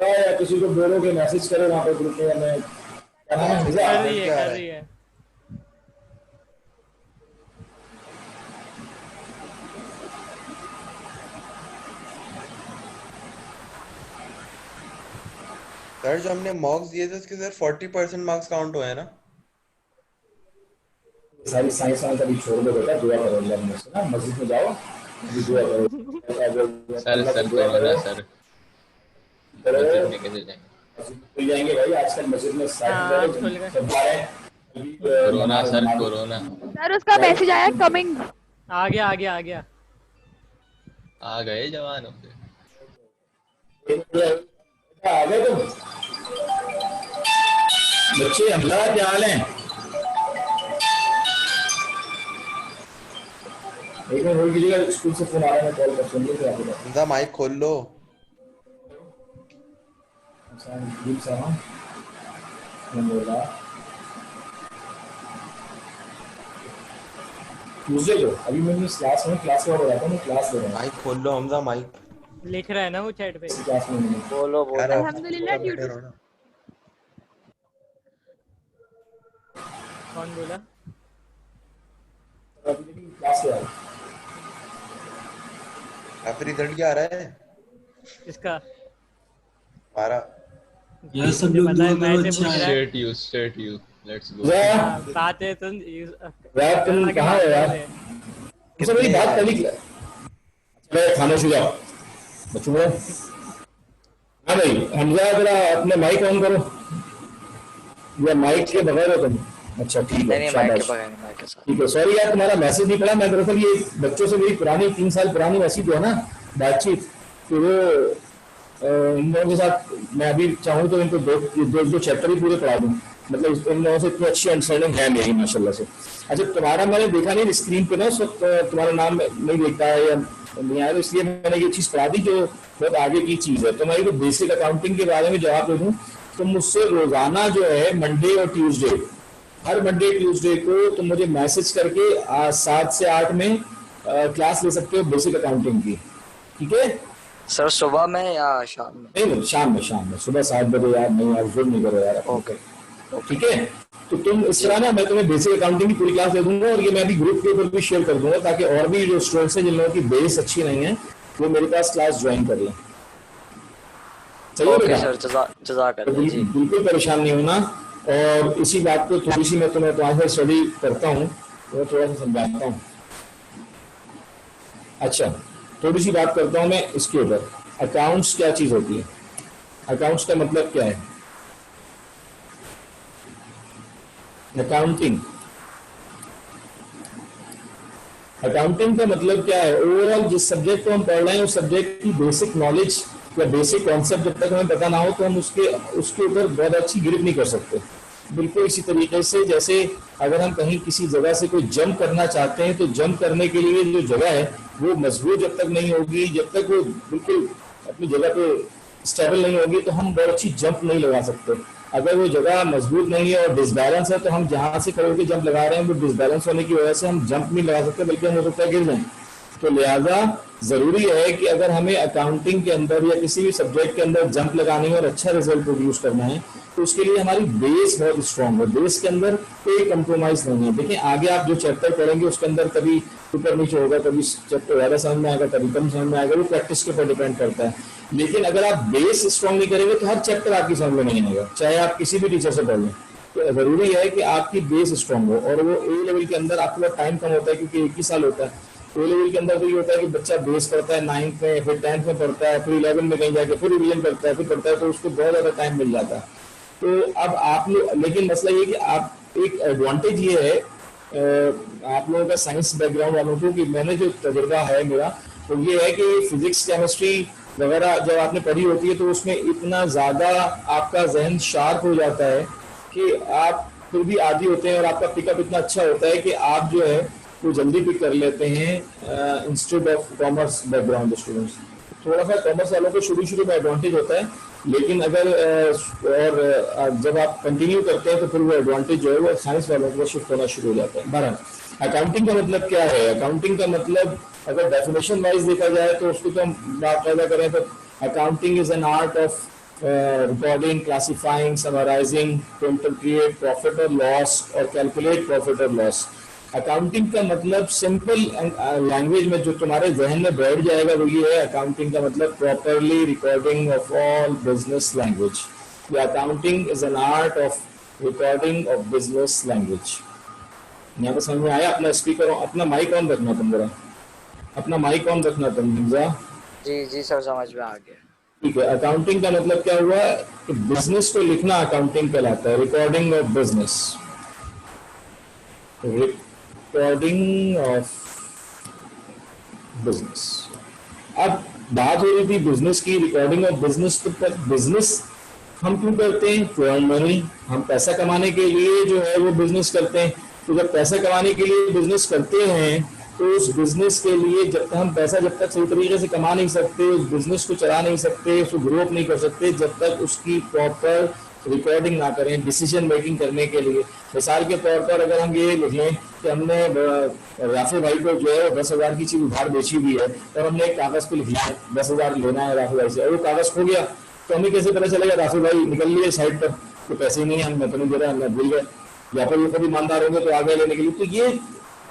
या किसी को बोलो कि मैसेज करो वहाँ पे ग्रुप में। मैं क्या नाम है? हिजा? कर रही है। सर जो हमने मॉक्स दिए थे उसके सिर्फ 40% मार्क्स काउंट हुए हैं ना? सारी साइंस वाला कभी छोड़ दो बेटा, दुआ करो अल्लाह में से ना, मस्जिद में जाओ अभी दुआ करो। सर कोरोना सर मस्जिद में कैसे जाएंगे? मस्जिद में खुल जाएंगे भाई, आजकल मस्जिद में हाँ, खुल गए। सब जा रहे हैं। कोरोना सर कोरोना सर उसका मैसेज आया कमिंग। आ गया। आ गए जवानों पे। आ गए तुम बच्चे, हमला क्या हाल है? एक मिनट होल्ड कीजिएगा, स्कूल से फोन आ रहा है, मैं कॉल कर सुनिए फिर आपको बताता हमजा माइक खोल लो। हूं। दीप साहब, मैं बोल रहा ट्यूसडे को अभी मैं इस क्लास में क्लास में बताता हूँ, मैं क्लास दे रहा हूँ माइक खोल लो हमजा, माइक। लिख रहा है ना वो चैट पे। इस क्लास में नहीं। बोलो यार बोलो। आप अल्हम्दुलिल्लाह बैठे ट्यूटर। रहो ना। कौन बोला? अभी लेकिन क्लास से आया। या फिर रिजल्ट क्या आ रहा है इसका हमारा? यार सब लोग पता है, दुआ करो मैं से अच्छा पूछ रहा है। है। State you let's go. हाँ, बात है तुम यार तुम कहाँ हो यार? मुझे मेरी बात पहली चलो खाना शुरू जाओ बच्चों को। हाँ भाई हमजा जरा अपने माइक ऑन करो, या माइक के बगैर हो तुम? अच्छा ठीक नहीं है, नहीं माइक के शाबाश। बगैर नहीं, माइक के साथ। ठीक है, सॉरी यार तुम्हारा मैसेज नहीं पड़ा। मैं दरअसल ये बच्चों से मेरी पुरानी 3 साल पुरानी ऐसी जो है ना बातचीत, तो वो इन लोगों के साथ मैं अभी चाहूँ तो इनको दो चैप्टर ही पूरे पढ़ा दूँ। मतलब इन लोगों से इतनी अच्छी अंडरस्टैंडिंग है मेरी माशाल्लाह से। अच्छा तुम्हारा मैंने देखा नहीं स्क्रीन पे ना उस वक्त, तुम्हारा नाम नहीं देखता है या नहीं आया, तो इसलिए मैंने ये चीज़ पढ़ा दी जो बहुत आगे की चीज़ है। तो मैं ये बेसिक अकाउंटिंग के बारे में जवाब दे दूँ तो मुझसे रोजाना जो है मंडे और ट्यूसडे, हर मंडे ट्यूसडे को तुम मुझे मैसेज करके 7 से 8 में क्लास ले सकते हो बेसिक अकाउंटिंग की, ठीक है? सर सुबह में या शाम में? नहीं शाम में सुबह 7 बजे यार। नहीं यार जोर नहीं करो यार। ओके ठीक है, तो तुम इस तरह ना मैं तुम्हें बेसिक अकाउंटिंग की पूरी क्लास दे दूंगा और ये मैं अभी ग्रुप के ऊपर भी शेयर कर दूंगा ताकि और भी जो स्टूडेंट्स हैं जिन लोगों की बेस अच्छी नहीं है वो मेरे पास क्लास ज्वाइन कर लें। सही है ओके बेटा? सर जज़ाकल्लाह जी। बिल्कुल परेशान नहीं होना। और इसी बात को थोड़ी सी मैं तुम्हारे साथ स्टडी करता हूँ तो थोड़ा सा समझाता हूँ। अच्छा थोड़ी सी बात करता हूँ मैं इसके ऊपर, अकाउंट्स क्या चीज होती है, अकाउंट्स का मतलब क्या है। अकाउंटिंग का मतलब क्या है? ओवरऑल जिस सब्जेक्ट को हम पढ़ रहे हैं उस सब्जेक्ट की बेसिक नॉलेज या बेसिक कॉन्सेप्ट जब तक हमें पता ना हो तो हम उसके ऊपर बहुत अच्छी ग्रिप नहीं कर सकते। बिल्कुल इसी तरीके से जैसे अगर हम कहीं किसी जगह से कोई जंप करना चाहते हैं तो जंप करने के लिए जो जगह है वो मजबूत जब तक नहीं होगी, जब तक वो बिल्कुल अपनी जगह पे स्टेबल नहीं होगी तो हम बहुत अच्छी जंप नहीं लगा सकते। अगर वो जगह मजबूत नहीं है और डिसबैलेंस है तो हम जहाँ से खड़े होकर जंप लगा रहे हैं वो डिसबैलेंस होने की वजह से हम जंप नहीं लगा सकते बल्कि हम हो सकता है गिर जाएं। तो लिहाजा जरूरी है कि अगर हमें अकाउंटिंग के अंदर या किसी भी सब्जेक्ट के अंदर जंप लगानी है और अच्छा रिजल्ट प्रोड्यूस करना है तो उसके लिए हमारी बेस बहुत स्ट्रांग है। बेस के अंदर कोई कंप्रोमाइज नहीं है। देखिए आगे आप जो चैप्टर पढ़ेंगे उसके अंदर कभी ऊपर नीचे होगा, कभी चैप्टर ज्यादा समझ में आएगा, कभी कम समझ में आएगा, वो प्रैक्टिस के ऊपर डिपेंड करता है। लेकिन अगर आप बेस स्ट्रांग नहीं करेंगे तो हर चैप्टर आपकी समझ में नहीं आएगा, चाहे आप किसी भी टीचर से पढ़ लें। तो जरूरी है कि आपकी बेस स्ट्रांग हो। और वो ए लेवल के अंदर आपके पास टाइम कम होता है क्योंकि एक ही साल होता है। ए लेवल के अंदर तो ये होता है कि बच्चा बेस करता है 9th में, फिर 10th में पढ़ता है, फिर 11 में कहीं जाके फिर रिवीजन करता है, फिर पढ़ता है, तो उसको बहुत ज्यादा टाइम मिल जाता है। तो अब आप लोग, लेकिन मसला ये कि आप एक एडवांटेज ये है आप लोगों का साइंस बैकग्राउंड वालों को कि मैंने जो तजुर्बा है मेरा तो ये है कि फिजिक्स केमिस्ट्री वगैरह जब आपने पढ़ी होती है तो उसमें इतना ज़्यादा आपका जहन शार्प हो जाता है कि आप फिर भी आदी होते हैं और आपका पिकअप इतना अच्छा होता है कि आप जो है वो जल्दी पिक कर लेते हैं instead of commerce background students. थोड़ा सा कॉमर्स वालों को शुरू में एडवांटेज होता है, लेकिन अगर और जब आप कंटिन्यू करते हैं तो फिर वो एडवांटेज जो है वो साइंस वालों को शिफ्ट होना शुरू हो जाता है। बहरहाल अकाउंटिंग का मतलब क्या है? अकाउंटिंग का मतलब अगर डेफिनेशन वाइज देखा जाए तो उसको तो हम बाकायदा करें तो accounting is an art of recording, classifying, summarizing to interpret profit और लॉस और कैलकुलेट प्रॉफिट और लॉस। अकाउंटिंग का मतलब सिंपल लैंग्वेज में जो तुम्हारे जहन में बैठ जाएगा वो ये है, अकाउंटिंग का मतलब properly recording of all business language. Accounting is an art of recording of business language. यहाँ पर समझ में आया? अपना स्पीकर, अपना माइक ऑन रखना तुम, जरा अपना माइक ऑन रखना तुम। जी जी सर समझ में आ गया। ठीक है, अकाउंटिंग का मतलब क्या हुआ कि बिजनेस को लिखना अकाउंटिंग कहलाता है। Recording of business, recording of business. अब बात हो रही थी बिजनेस की, रिकॉर्डिंग ऑफ बिजनेस। तो बिजनेस हम क्यों करते हैं? To earn money. हम पैसा कमाने के लिए जो है वो बिजनेस करते हैं। तो जब पैसा कमाने के लिए बिजनेस करते हैं तो उस बिजनेस के लिए जब तक हम पैसा जब तक सही तरीके से कमा नहीं सकते, उस बिजनेस को चला नहीं सकते, उसको ग्रो अप नहीं कर सकते जब तक उसकी प्रॉपर रिकॉर्डिंग ना करें डिसीजन मेकिंग करने के लिए। मिसाल के तौर पर अगर हम ये लिख लें कि हमने राफे भाई को जो है 10,000 की चीज उधार बेची हुई है और हमने एक कागज पे लिख लिया 10,000 लेना है राफे भाई से, और वो कागज खो गया तो हमें कैसे पता चलेगा? राफे भाई निकल लिए साइड पर, तो पैसे ही नहीं है, हम तो नहीं दे रहे, हम भूल गए, या फिर वो कभी ईमानदार होंगे तो आ गए लेने के लिए। तो ये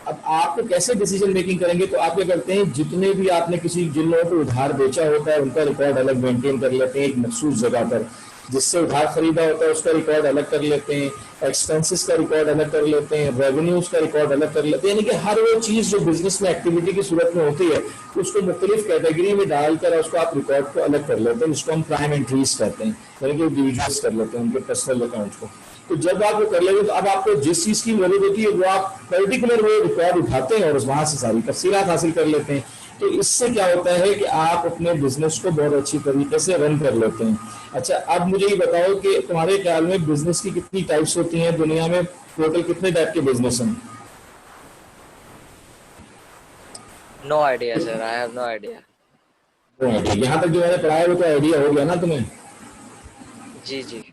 अब आपको कैसे डिसीजन मेकिंग करेंगे? तो आप क्या करते हैं, जितने भी आपने किसी जिन लोगों को उधार बेचा होता है उनका रिकॉर्ड अलग मेंटेन कर लेते हैं एक मखसूस जगह पर, जिससे उधार खरीदा होता है उसका रिकॉर्ड अलग कर लेते हैं, एक्सपेंसेस का रिकॉर्ड अलग कर लेते हैं, रेवेन्यूज का रिकॉर्ड अलग कर लेते हैं, यानी कि हर वो चीज जो बिजनेस में एक्टिविटी की सूरत में होती है उसको मुख्तलिफ कैटेगरी में डालकर उसको आप रिकॉर्ड को अलग कर लेते हैं, जिसको हम प्राइम एंट्रीज कहते हैं, यानी कि डिविजन्स कर लेते हैं उनके पर्सनल अकाउंट को। तो जब आप वो कर लेंगे तो अब आपको जिस चीज की जरूरत होती है वो आप पर्टिकुलर वो रिकॉर्ड उठाते हैं और वहां से सारी तफसीलात हासिल कर लेते हैं। तो इससे क्या होता है कि आप अपने बिजनेस को बहुत अच्छी तरीके से रन कर लेते हैं। अच्छा, अब मुझे ये बताओ कि तुम्हारे ख्याल में बिजनेस की कितनी टाइप्स होती हैं दुनिया में? टोटल कितने टाइप के बिजनेस हैं? No idea sir, I have no idea. यहाँ तक जो मैंने पढ़ाया वो तो आइडिया हो गया ना तुम्हें? जी जी।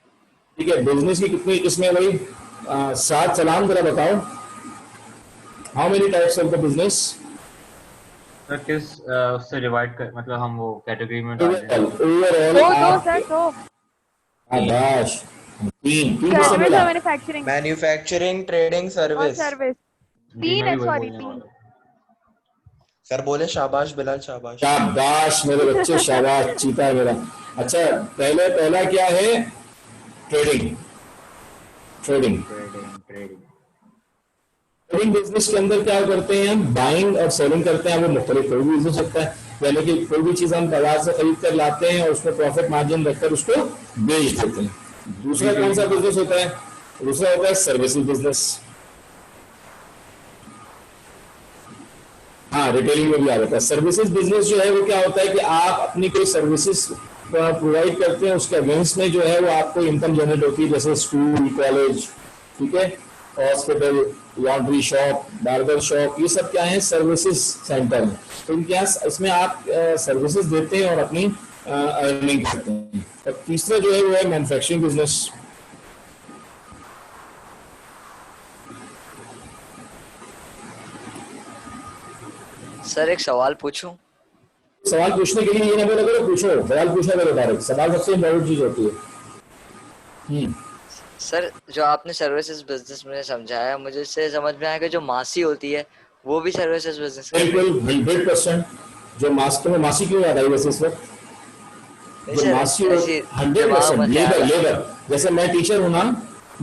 ठीक है, बिजनेस की कितनी किस्में भाई? सात सलाम जरा बताओ, how many types of the business? Sir किस उससे डिवाइड कर, मतलब हम वो कैटेगरी में डाल दें? ओवरऑल दो सर, दो। आकाश तीन सर्विस और मिला। मैन्युफैक्चरिंग मैन्युफैक्चरिंग, ट्रेडिंग, और सर्विस। सर्विस। जी, तीन मैं है, भी वही सॉरी, बोलने तीन। वाला था। सर बोले शाबाश बिलाल, शाबाश। शाबाश मेरे बच्चे, शाबाश, चीता है मेरा। अच्छा, पहला क्या है? ट्रेडिंग। ट्रेडिंग ट्रेडिंग बिजनेस के अंदर क्या करते हैं हम? बाइंग और सेलिंग करते हैं। वो मुख्तलिफ कोई भी बिजनेस सकता है, यानी कि कोई भी चीज हम बाजार से खरीद कर लाते हैं और उसमें प्रॉफिट मार्जिन रखकर उसको बेच देते हैं। दूसरा कौन सा बिजनेस होता है? दूसरा होता है सर्विसेज बिजनेस। हाँ, रिटेलिंग में भी आ जाता है। सर्विसेज बिजनेस जो है वो क्या होता है कि आप अपनी कोई सर्विसेज प्रोवाइड करते हैं, उसके अगेंस्ट में जो है वो आपको इनकम जनरेट होती है, जैसे स्कूल, कॉलेज, ठीक है, hospital, laundry shop, barber shop, ये सब क्या है? सर्विसेज सेंटर है। तो इनके यहाँ इसमें आप सर्विसेज देते हैं और अपनी अर्निंग करते हैं। और तीसरा जो है वो है मैन्युफैक्चरिंग बिजनेस। सर एक सवाल पूछूं? सवाल पूछने के लिए ये ना बोला करो पूछो, सवाल पूछना करो डायरेक्ट, सवाल सबसे इम्पोर्टेंट चीज होती है। सर जो आपने सर्विसेज बिजनेस में समझाया, मुझे इससे समझ में आया कि जो मासी होती है वो भी सर्विसेज बिजनेस बिल्कुल 100%। जो मासी, तुम्हें मासी क्यों याद आई वैसे इस वक्त? जो मासी 100% लेबर। जैसे मैं टीचर हूँ ना,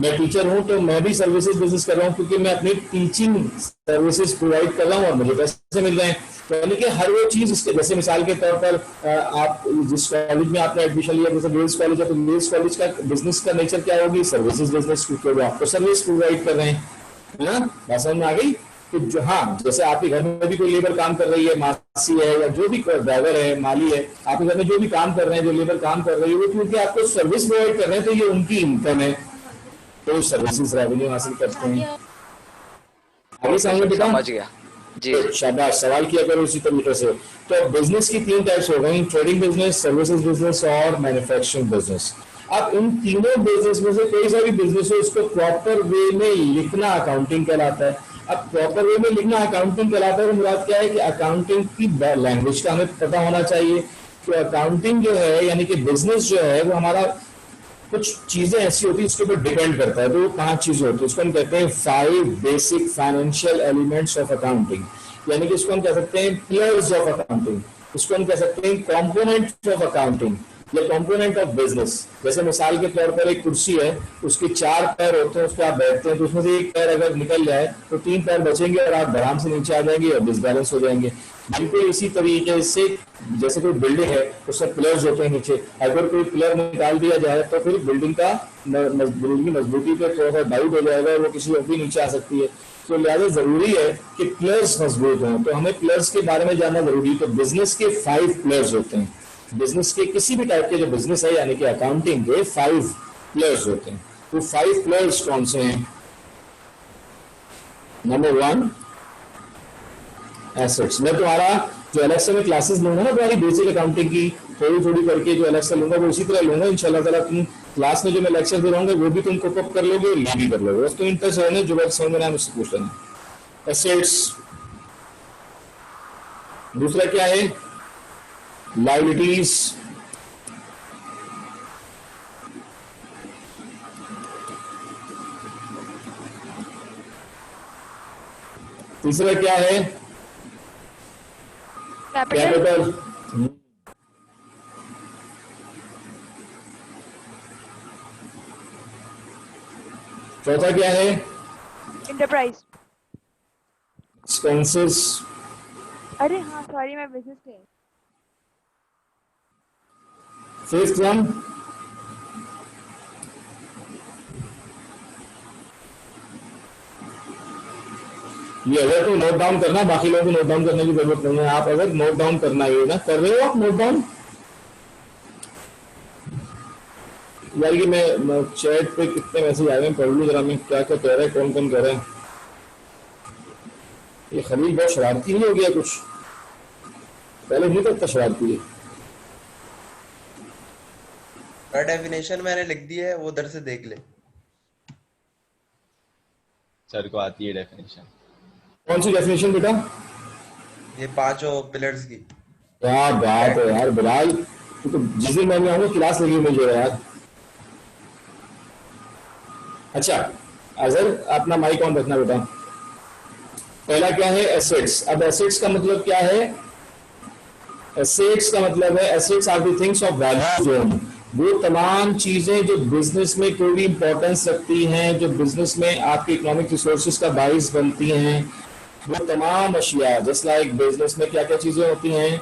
मैं टीचर हूँ तो मैं भी सर्विसेज बिजनेस कर रहा हूँ, क्योंकि मैं अपनी टीचिंग सर्विसेज प्रोवाइड कर रहा हूँ और मुझे पैसे मिल रहे हैं। तो यानी कि हर वो चीज इसके, जैसे मिसाल के तौर पर आप जिस कॉलेज में आपने एडमिशन लिया, जैसे गर्ल्स कॉलेज है, तो गर्ल्स कॉलेज का बिजनेस का नेचर क्या होगी? सर्विसेज बिजनेस, क्योंकि वो आपको सर्विस प्रोवाइड कर रहे हैं, है ना? बात समझ में आ गई? तो जो, हाँ, जैसे आपके घर में भी कोई लेबर काम कर रही है, मासी है या जो भी ड्राइवर है, माली है, आपके घर में जो भी काम कर रहे हैं, जो लेबर काम कर रही है, वो क्योंकि आपको सर्विस प्रोवाइड कर रहे हैं, तो ये उनकी इनकम है, तो सर्विसेज रेवेन्यू हासिल करते हैं। आगे समझ बेटा? समझ गया जी। शाबाश, सवाल किया करो इसी तरीके से। तो बिजनेस की तीन टाइप्स हो गई, ट्रेडिंग बिजनेस, सर्विसेज बिजनेस और मैन्युफैक्चरिंग बिजनेस। अब इन तीनों बिजनेस में से कोई सा भी बिजनेस हो, इसको प्रॉपर वे में लिखना अकाउंटिंग कहलाता है। अब प्रॉपर वे में लिखना अकाउंटिंग कहलाता है, तो मुराद क्या है कि अकाउंटिंग की लैंग्वेज का हमें पता होना चाहिए। तो अकाउंटिंग जो है, यानी कि बिजनेस जो है, वो हमारा कुछ चीजें ऐसी होती है इसके ऊपर डिपेंड करता है। तो वो 5 चीजें होती है, इसको हम कहते हैं 5 basic financial elements of accounting, यानी कि इसको हम कह सकते हैं पिलर्स ऑफ अकाउंटिंग, इसको हम कह सकते हैं कंपोनेंट्स ऑफ अकाउंटिंग या कंपोनेंट ऑफ बिजनेस। जैसे मिसाल के तौर पर एक कुर्सी है, उसके 4 पैर होते हैं, उस पर आप बैठते हैं, तो उसमें से एक पैर अगर निकल जाए तो 3 पैर बचेंगे और आप आराम से नीचे आ जाएंगे और डिसबैलेंस हो जाएंगे। बिल्कुल इसी तरीके से जैसे कोई बिल्डिंग है, उसमें पिलर्स होते हैं नीचे, अगर कोई पिलर निकाल दिया जाए तो फिर बिल्डिंग का मजबूती पे थोड़ा सा डाउट हो जाएगा और वो किसी और भी नीचे आ सकती है। तो लिहाजा जरूरी है कि पिलर्स मजबूत हों, तो हमें पिलर्स के बारे में जानना जरूरी है। तो बिजनेस के 5 पिलर्स होते हैं, बिजनेस के किसी भी टाइप के जो बिजनेस है, यानी कि अकाउंटिंग के 5 पिलर्स होते हैं। तो 5 पिलर्स कौन से हैं? Number 1 assets. मैं तुम्हारा जो अलग से मैं क्लासेस लूंगा ना, तुम्हारी बेसिक अकाउंटिंग की थोड़ी थोड़ी करके जो अलग से लूंगा, वो उसी तरह लूंगा इंशाल्लाह ताला। तुम क्लास में जो मैं लेक्चर दे रहा हूँ वो भी तुम कोप अप कर लोगे, ये भी कर लोगे। बस तुम इंटरेस्ट होने जो बात समझ में ना मुझसे पूछ लेना, एसेट्स। दूसरा क्या है? लायबिलिटीज। तीसरा क्या है? कैपिटल। कैपिटल। चौथा क्या है? इंटरप्राइज। एक्सपेंसेस। अरे हाँ सॉरी, मैं बिजनेस में। फिफ्थ वन ये अगर तो नोट डाउन करना, बाकी लोगों को नोट डाउन करने की जरूरत नहीं है। आप अगर नोट डाउन करना है ना, कर रहे हो आप नोट डाउन? यार ये मैं चैट पे कितने मैसेज आए हैं, पढ़ लूं जरा मैं क्या क्या कह रहे हैं, कौन कौन कह रहे हैं। ये खलील बहुत शरारती नहीं हो गया कुछ? पहले नहीं करता शरारती है। डेफिनेशन मैंने लिख दी है, वो उधर से देख ले। सर को आती है डेफिनेशन। कौन सी डेफिनेशन बेटा? ये पांचों पिलर्स की। क्या बात है यार बिलाल, तू तो जिस दिन मैं आऊंगा क्लास लगी मुझे यार। अच्छा अजहर अपना माइक ऑन रखना बेटा। पहला क्या है? एसेट्स। अब एसेट्स का मतलब क्या है? एसेट्स का मतलब है assets are the things of value जोन। वो तमाम चीजें जो बिजनेस में कोई भी इंपॉर्टेंस रखती हैं, जो बिजनेस में आपके इकोनॉमिक रिसोर्सेज का बाइस बनती हैं, वो तमाम अशिया। जस्ट लाइक बिजनेस में क्या क्या चीजें होती हैं?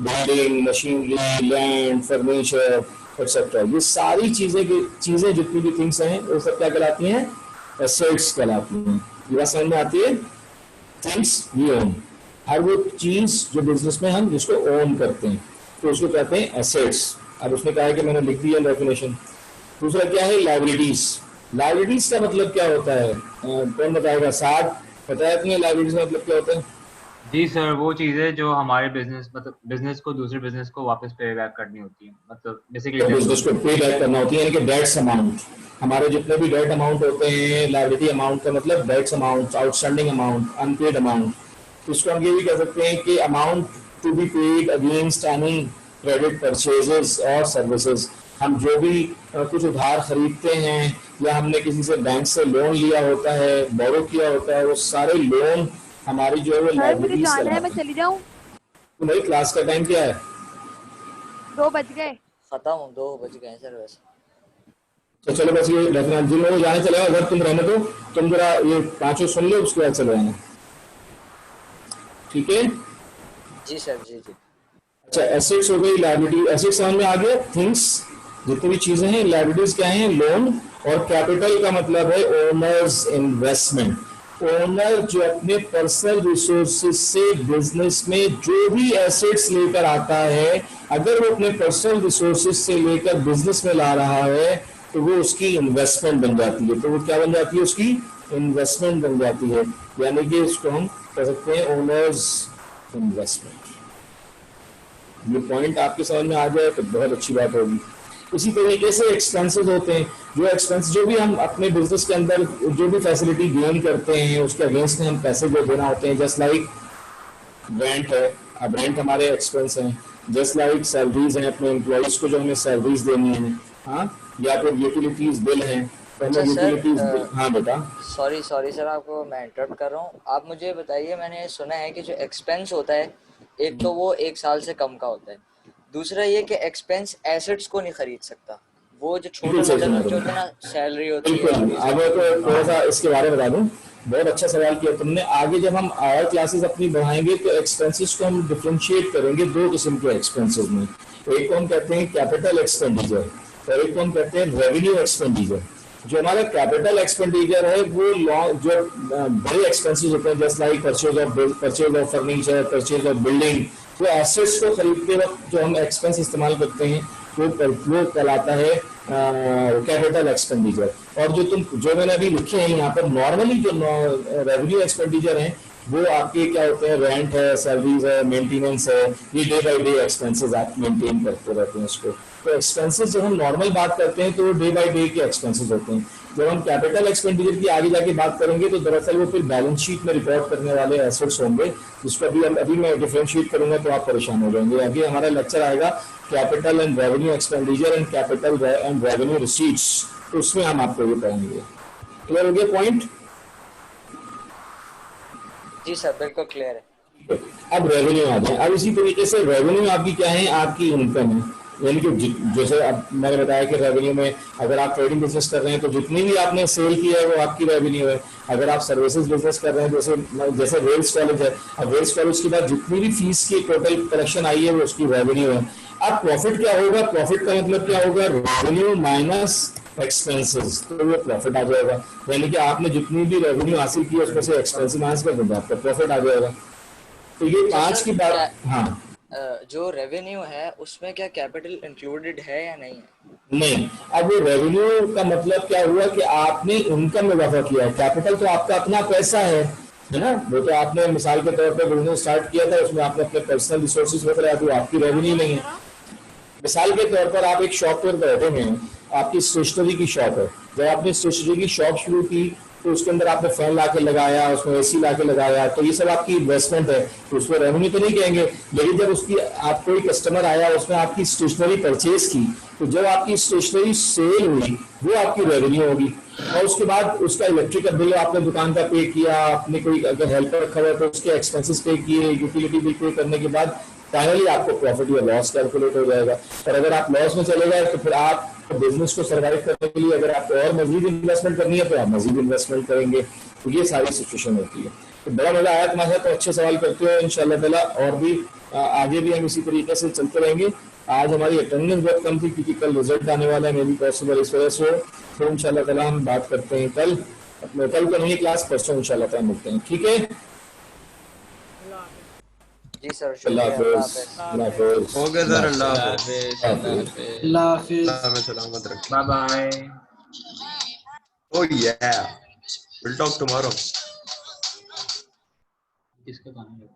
Building, machinery, land, furniture etcetera. ये सारी चीजें जितनी भी थिंग्स हैं वो सब क्या कहलाती हैं? एसेट्स कहलाती हैं। ये बात समझ में आती है? Things we own. हर वो चीज जो बिजनेस में हम जिसको ओन करते हैं तो उसको कहते हैं एसेट्स। अब उसने कहा है कि मैंने लिख दिया डेफिनेशन। दूसरा क्या है? लायबिलिटीज। लायबिलिटीज का मतलब क्या होता है? कौन बताएगा? साथ बताया तुम्हें लायबिलिटीज का मतलब क्या होता है? जी सर, वो चीजें जो हमारे बिजनेस मतलब बिजनेस को दूसरे बिजनेस को वापस पे बैक करनी होती है, मतलब बेसिकली बिजनेस को पे बैक करना होती है, यानी कि डेट्स अमाउंट। हमारे जितने भी डेट अमाउंट होते हैं, लायबिलिटी अमाउंट का मतलब debts amount, outstanding amount, unpaid amount. इसको हम ये भी कह सकते हैं कि amount to be paid against any credit purchases और सर्विसेज। हम जो भी कुछ उधार खरीदते हैं या हमने किसी से बैंक से लोन लिया होता है, बोरो किया होता है, वो सारे लोन हमारी जो है वो सर मुझे लायबिलिटीज जाना है, मैं कहलाती हैं। चली जाऊँ? तो भाई क्लास का टाइम क्या है? 2 बज गए। खत्म 2 बज गए सर वैसे। तो चलो बस ये डेफिनेट जिन लोगों को जाने चलेगा, अगर तुम रहने तो तुम जरा ये पांचों सुन लो, उसके बाद चले आना, ठीक है? जी सर, जी जी। अच्छा एसेट्स हो गई, लायबिलिटी। एसेट्स समझ में आ गया? थिंग्स जितनी भी चीजें हैं। लायबिलिटीज क्या है? लोन। और कैपिटल का मतलब है ओनर्स इन्वेस्टमेंट। ओनर जो अपने पर्सनल रिसोर्सेज से बिजनेस में जो भी एसेट्स लेकर आता है, अगर वो अपने पर्सनल रिसोर्सेज से लेकर बिजनेस में ला रहा है तो वो उसकी इन्वेस्टमेंट बन जाती है। तो वो क्या बन जाती है? उसकी इन्वेस्टमेंट बन जाती है। यानी कि इसको हम कह सकते हैं ओनर्स इन्वेस्टमेंट। ये पॉइंट आपके समझ में आ जाए तो बहुत अच्छी बात होगी। इसी तरीके से एक्सपेंसेस होते हैं। जो भी हम अपने बिजनेस के अंदर जो भी फैसिलिटी गेन करते हैं उसके अगेंस्ट में हम पैसे जो देना होते हैं, जस्ट लाइक रेंट है। अब रेंट हमारे एक्सपेंस हैं। जस्ट लाइक सैलरीज हैं, अपने एम्प्लॉइज को जो हमें सैलरीज देनी है, हाँ, या फिर यूटिलिटीज बिल हैं तो हमें यूटिलिटीज बिल। हाँ बेटा। सॉरी सर, आपको मैं इंटरप्ट कर रहा हूँ। आप मुझे बताइए, मैंने सुना है कि जो एक्सपेंस होता है, एक तो वो 1 साल से कम का होता है। दूसरा ये कि एक्सपेंस एसेट्स को नहीं खरीद सकता। वो जो छोटे मोटे खर्चे होते हैं ना, सैलरी होती है। बिल्कुल। अब तो थोड़ा सा इसके बारे में बता दूं। बहुत अच्छा सवाल किया तुमने। आगे जब हम और क्लासेस अपनी बढ़ाएंगे तो एक्सपेंसेस को हम डिफरेंशिएट करेंगे 2 किस्म के एक्सपेंसेस में। एक को हम कहते हैं कैपिटल एक्सपेंडिचर और एक को हम कहते हैं रेवेन्यू एक्सपेंडिचर। जो हमारा कैपिटल एक्सपेंडिचर है वो जो बड़े एक्सपेंसेस होते हैं, just like purchase of furniture, purchase of building, वो एसेट्स को खरीदते वक्त जो हम एक्सपेंस इस्तेमाल करते हैं वो कहलाता है कैपिटल एक्सपेंडिचर। और जो मैंने अभी लिखे हैं यहाँ पर, नॉर्मली जो रेवेन्यू एक्सपेंडिचर हैं वो आपके क्या होते हैं, रेंट है, सैलरीज है, मेंटेनेंस है, ये डे बाई डे एक्सपेंसेस आप मेंटेन करते रहते हैं उसको। तो एक्सपेंसेस जब हम नॉर्मल बात करते हैं तो डे बाई डे के एक्सपेंसेस होते हैं। जब हम कैपिटल एक्सपेंडिचर की आगे जाके बात करेंगे तो दरअसल वो फिर बैलेंस शीट में रिकॉर्ड करने वाले एसेट्स होंगे, जिसको अभी मैं डिफरेंशिएट करूंगा तो आप परेशान हो जाएंगे। अभी हमारा लेक्चर आएगा capital and revenue expenditure and capital and revenue receipts, तो उसमें हम आपको ये पढ़ेंगे। क्लियर हो गया पॉइंट? जी सर बिल्कुल क्लियर है। अब रेवेन्यू आ जाए। अब इसी तरीके से रेवेन्यू आपकी क्या है, आपकी इनकम है, यानी कि जैसे अब मैंने बताया कि रेवेन्यू में अगर आप ट्रेडिंग बिजनेस कर रहे हैं तो जितनी भी आपने सेल किया है वो आपकी रेवेन्यू है। अगर आप सर्विसेज बिजनेस कर रहे हैं जैसे वेल्स कॉलेज है, अब वेल्स कॉलेज के बाद जितनी भी फीस की टोटल कलेक्शन आई है वो उसकी रेवेन्यू है। अब प्रॉफिट क्या होगा, प्रॉफिट का मतलब क्या होगा, रेवेन्यू माइनस एक्सपेंसेस, तो वो प्रॉफिट आ जाएगा। यानी कि आपने जितनी भी रेवेन्यू हासिल की है उसमें से एक्सपेंसिव माइनस कर देंगे, आपका प्रॉफिट आ जाएगा। तो ये पांच की बात। हाँ, जो रेवेन्यू है उसमें क्या कैपिटल इंक्लूडेड है या नहीं है? नहीं। अब वो रेवेन्यू का मतलब क्या हुआ कि आपने इनकम में इजाफा किया है। कैपिटल तो आपका अपना पैसा है ना, वो तो आपने मिसाल के तौर पर बिजनेस स्टार्ट किया था, उसमें आपने अपने पर्सनल रिसोर्सेज वगैरह, तो आपकी रेवेन्यू नहीं है। मिसाल के तौर पर आप एक शॉप पर बैठे हैं, आपकी स्टेशनरी की शॉप है। जब आपने स्टेशनरी की शॉप शुरू की तो उसके अंदर आपने फैन ला के लगाया, उसमें एसी ला के लगाया, तो ये सब आपकी इन्वेस्टमेंट है, तो उसमें रेवेन्यू तो नहीं कहेंगे। लेकिन जब उसकी आप कोई कस्टमर आया, उसने आपकी स्टेशनरी परचेज की, तो जब आपकी स्टेशनरी सेल हुई वो आपकी रेवेन्यू होगी। और उसके बाद उसका इलेक्ट्रिक बिल आपने दुकान का पे किया, आपने कोई अगर हेल्पर रखा हुआ है तो उसके एक्सपेंसेस पे किए, यूटिलिटी बिल पे करने के बाद फाइनली आपको प्रॉफिट या लॉस कैलकुलेट हो जाएगा। और अगर आप लॉस में चले गए तो फिर आप बिजनेस को सर्वाइव करने के लिए अगर आपको और मजीद इन्वेस्टमेंट करनी है तो आप मजीद इन्वेस्टमेंट करेंगे। तो ये सारी सिचुएशन होती है। तो बड़ा मजा आया तुम्हारे साथ, तो अच्छे सवाल करते हो इंशाल्लाह ताला, और भी आगे भी हम इसी तरीके से चलते रहेंगे। आज हमारी अटेंडेंस बहुत कम थी क्योंकि कल रिजल्ट आने वाला है, मे बी पॉसिबल इस वजह से। तो इंशाल्लाह ताला हम बात करते हैं कल तो नहीं क्लास, परसों इंशाल्लाह ताला मिलते हैं, ठीक है? जी सर अल्लाह शुक्रिया। हाफिज़। अल्लाह हाफिज़। ओके सर, अल्लाह अल्लाह हाफिज़। हाफिज़। अल्लाह हाफिज। अल्लाह में सलामत रखें। Bye bye. Oh yeah, we'll talk tomorrow. किसका गाना है?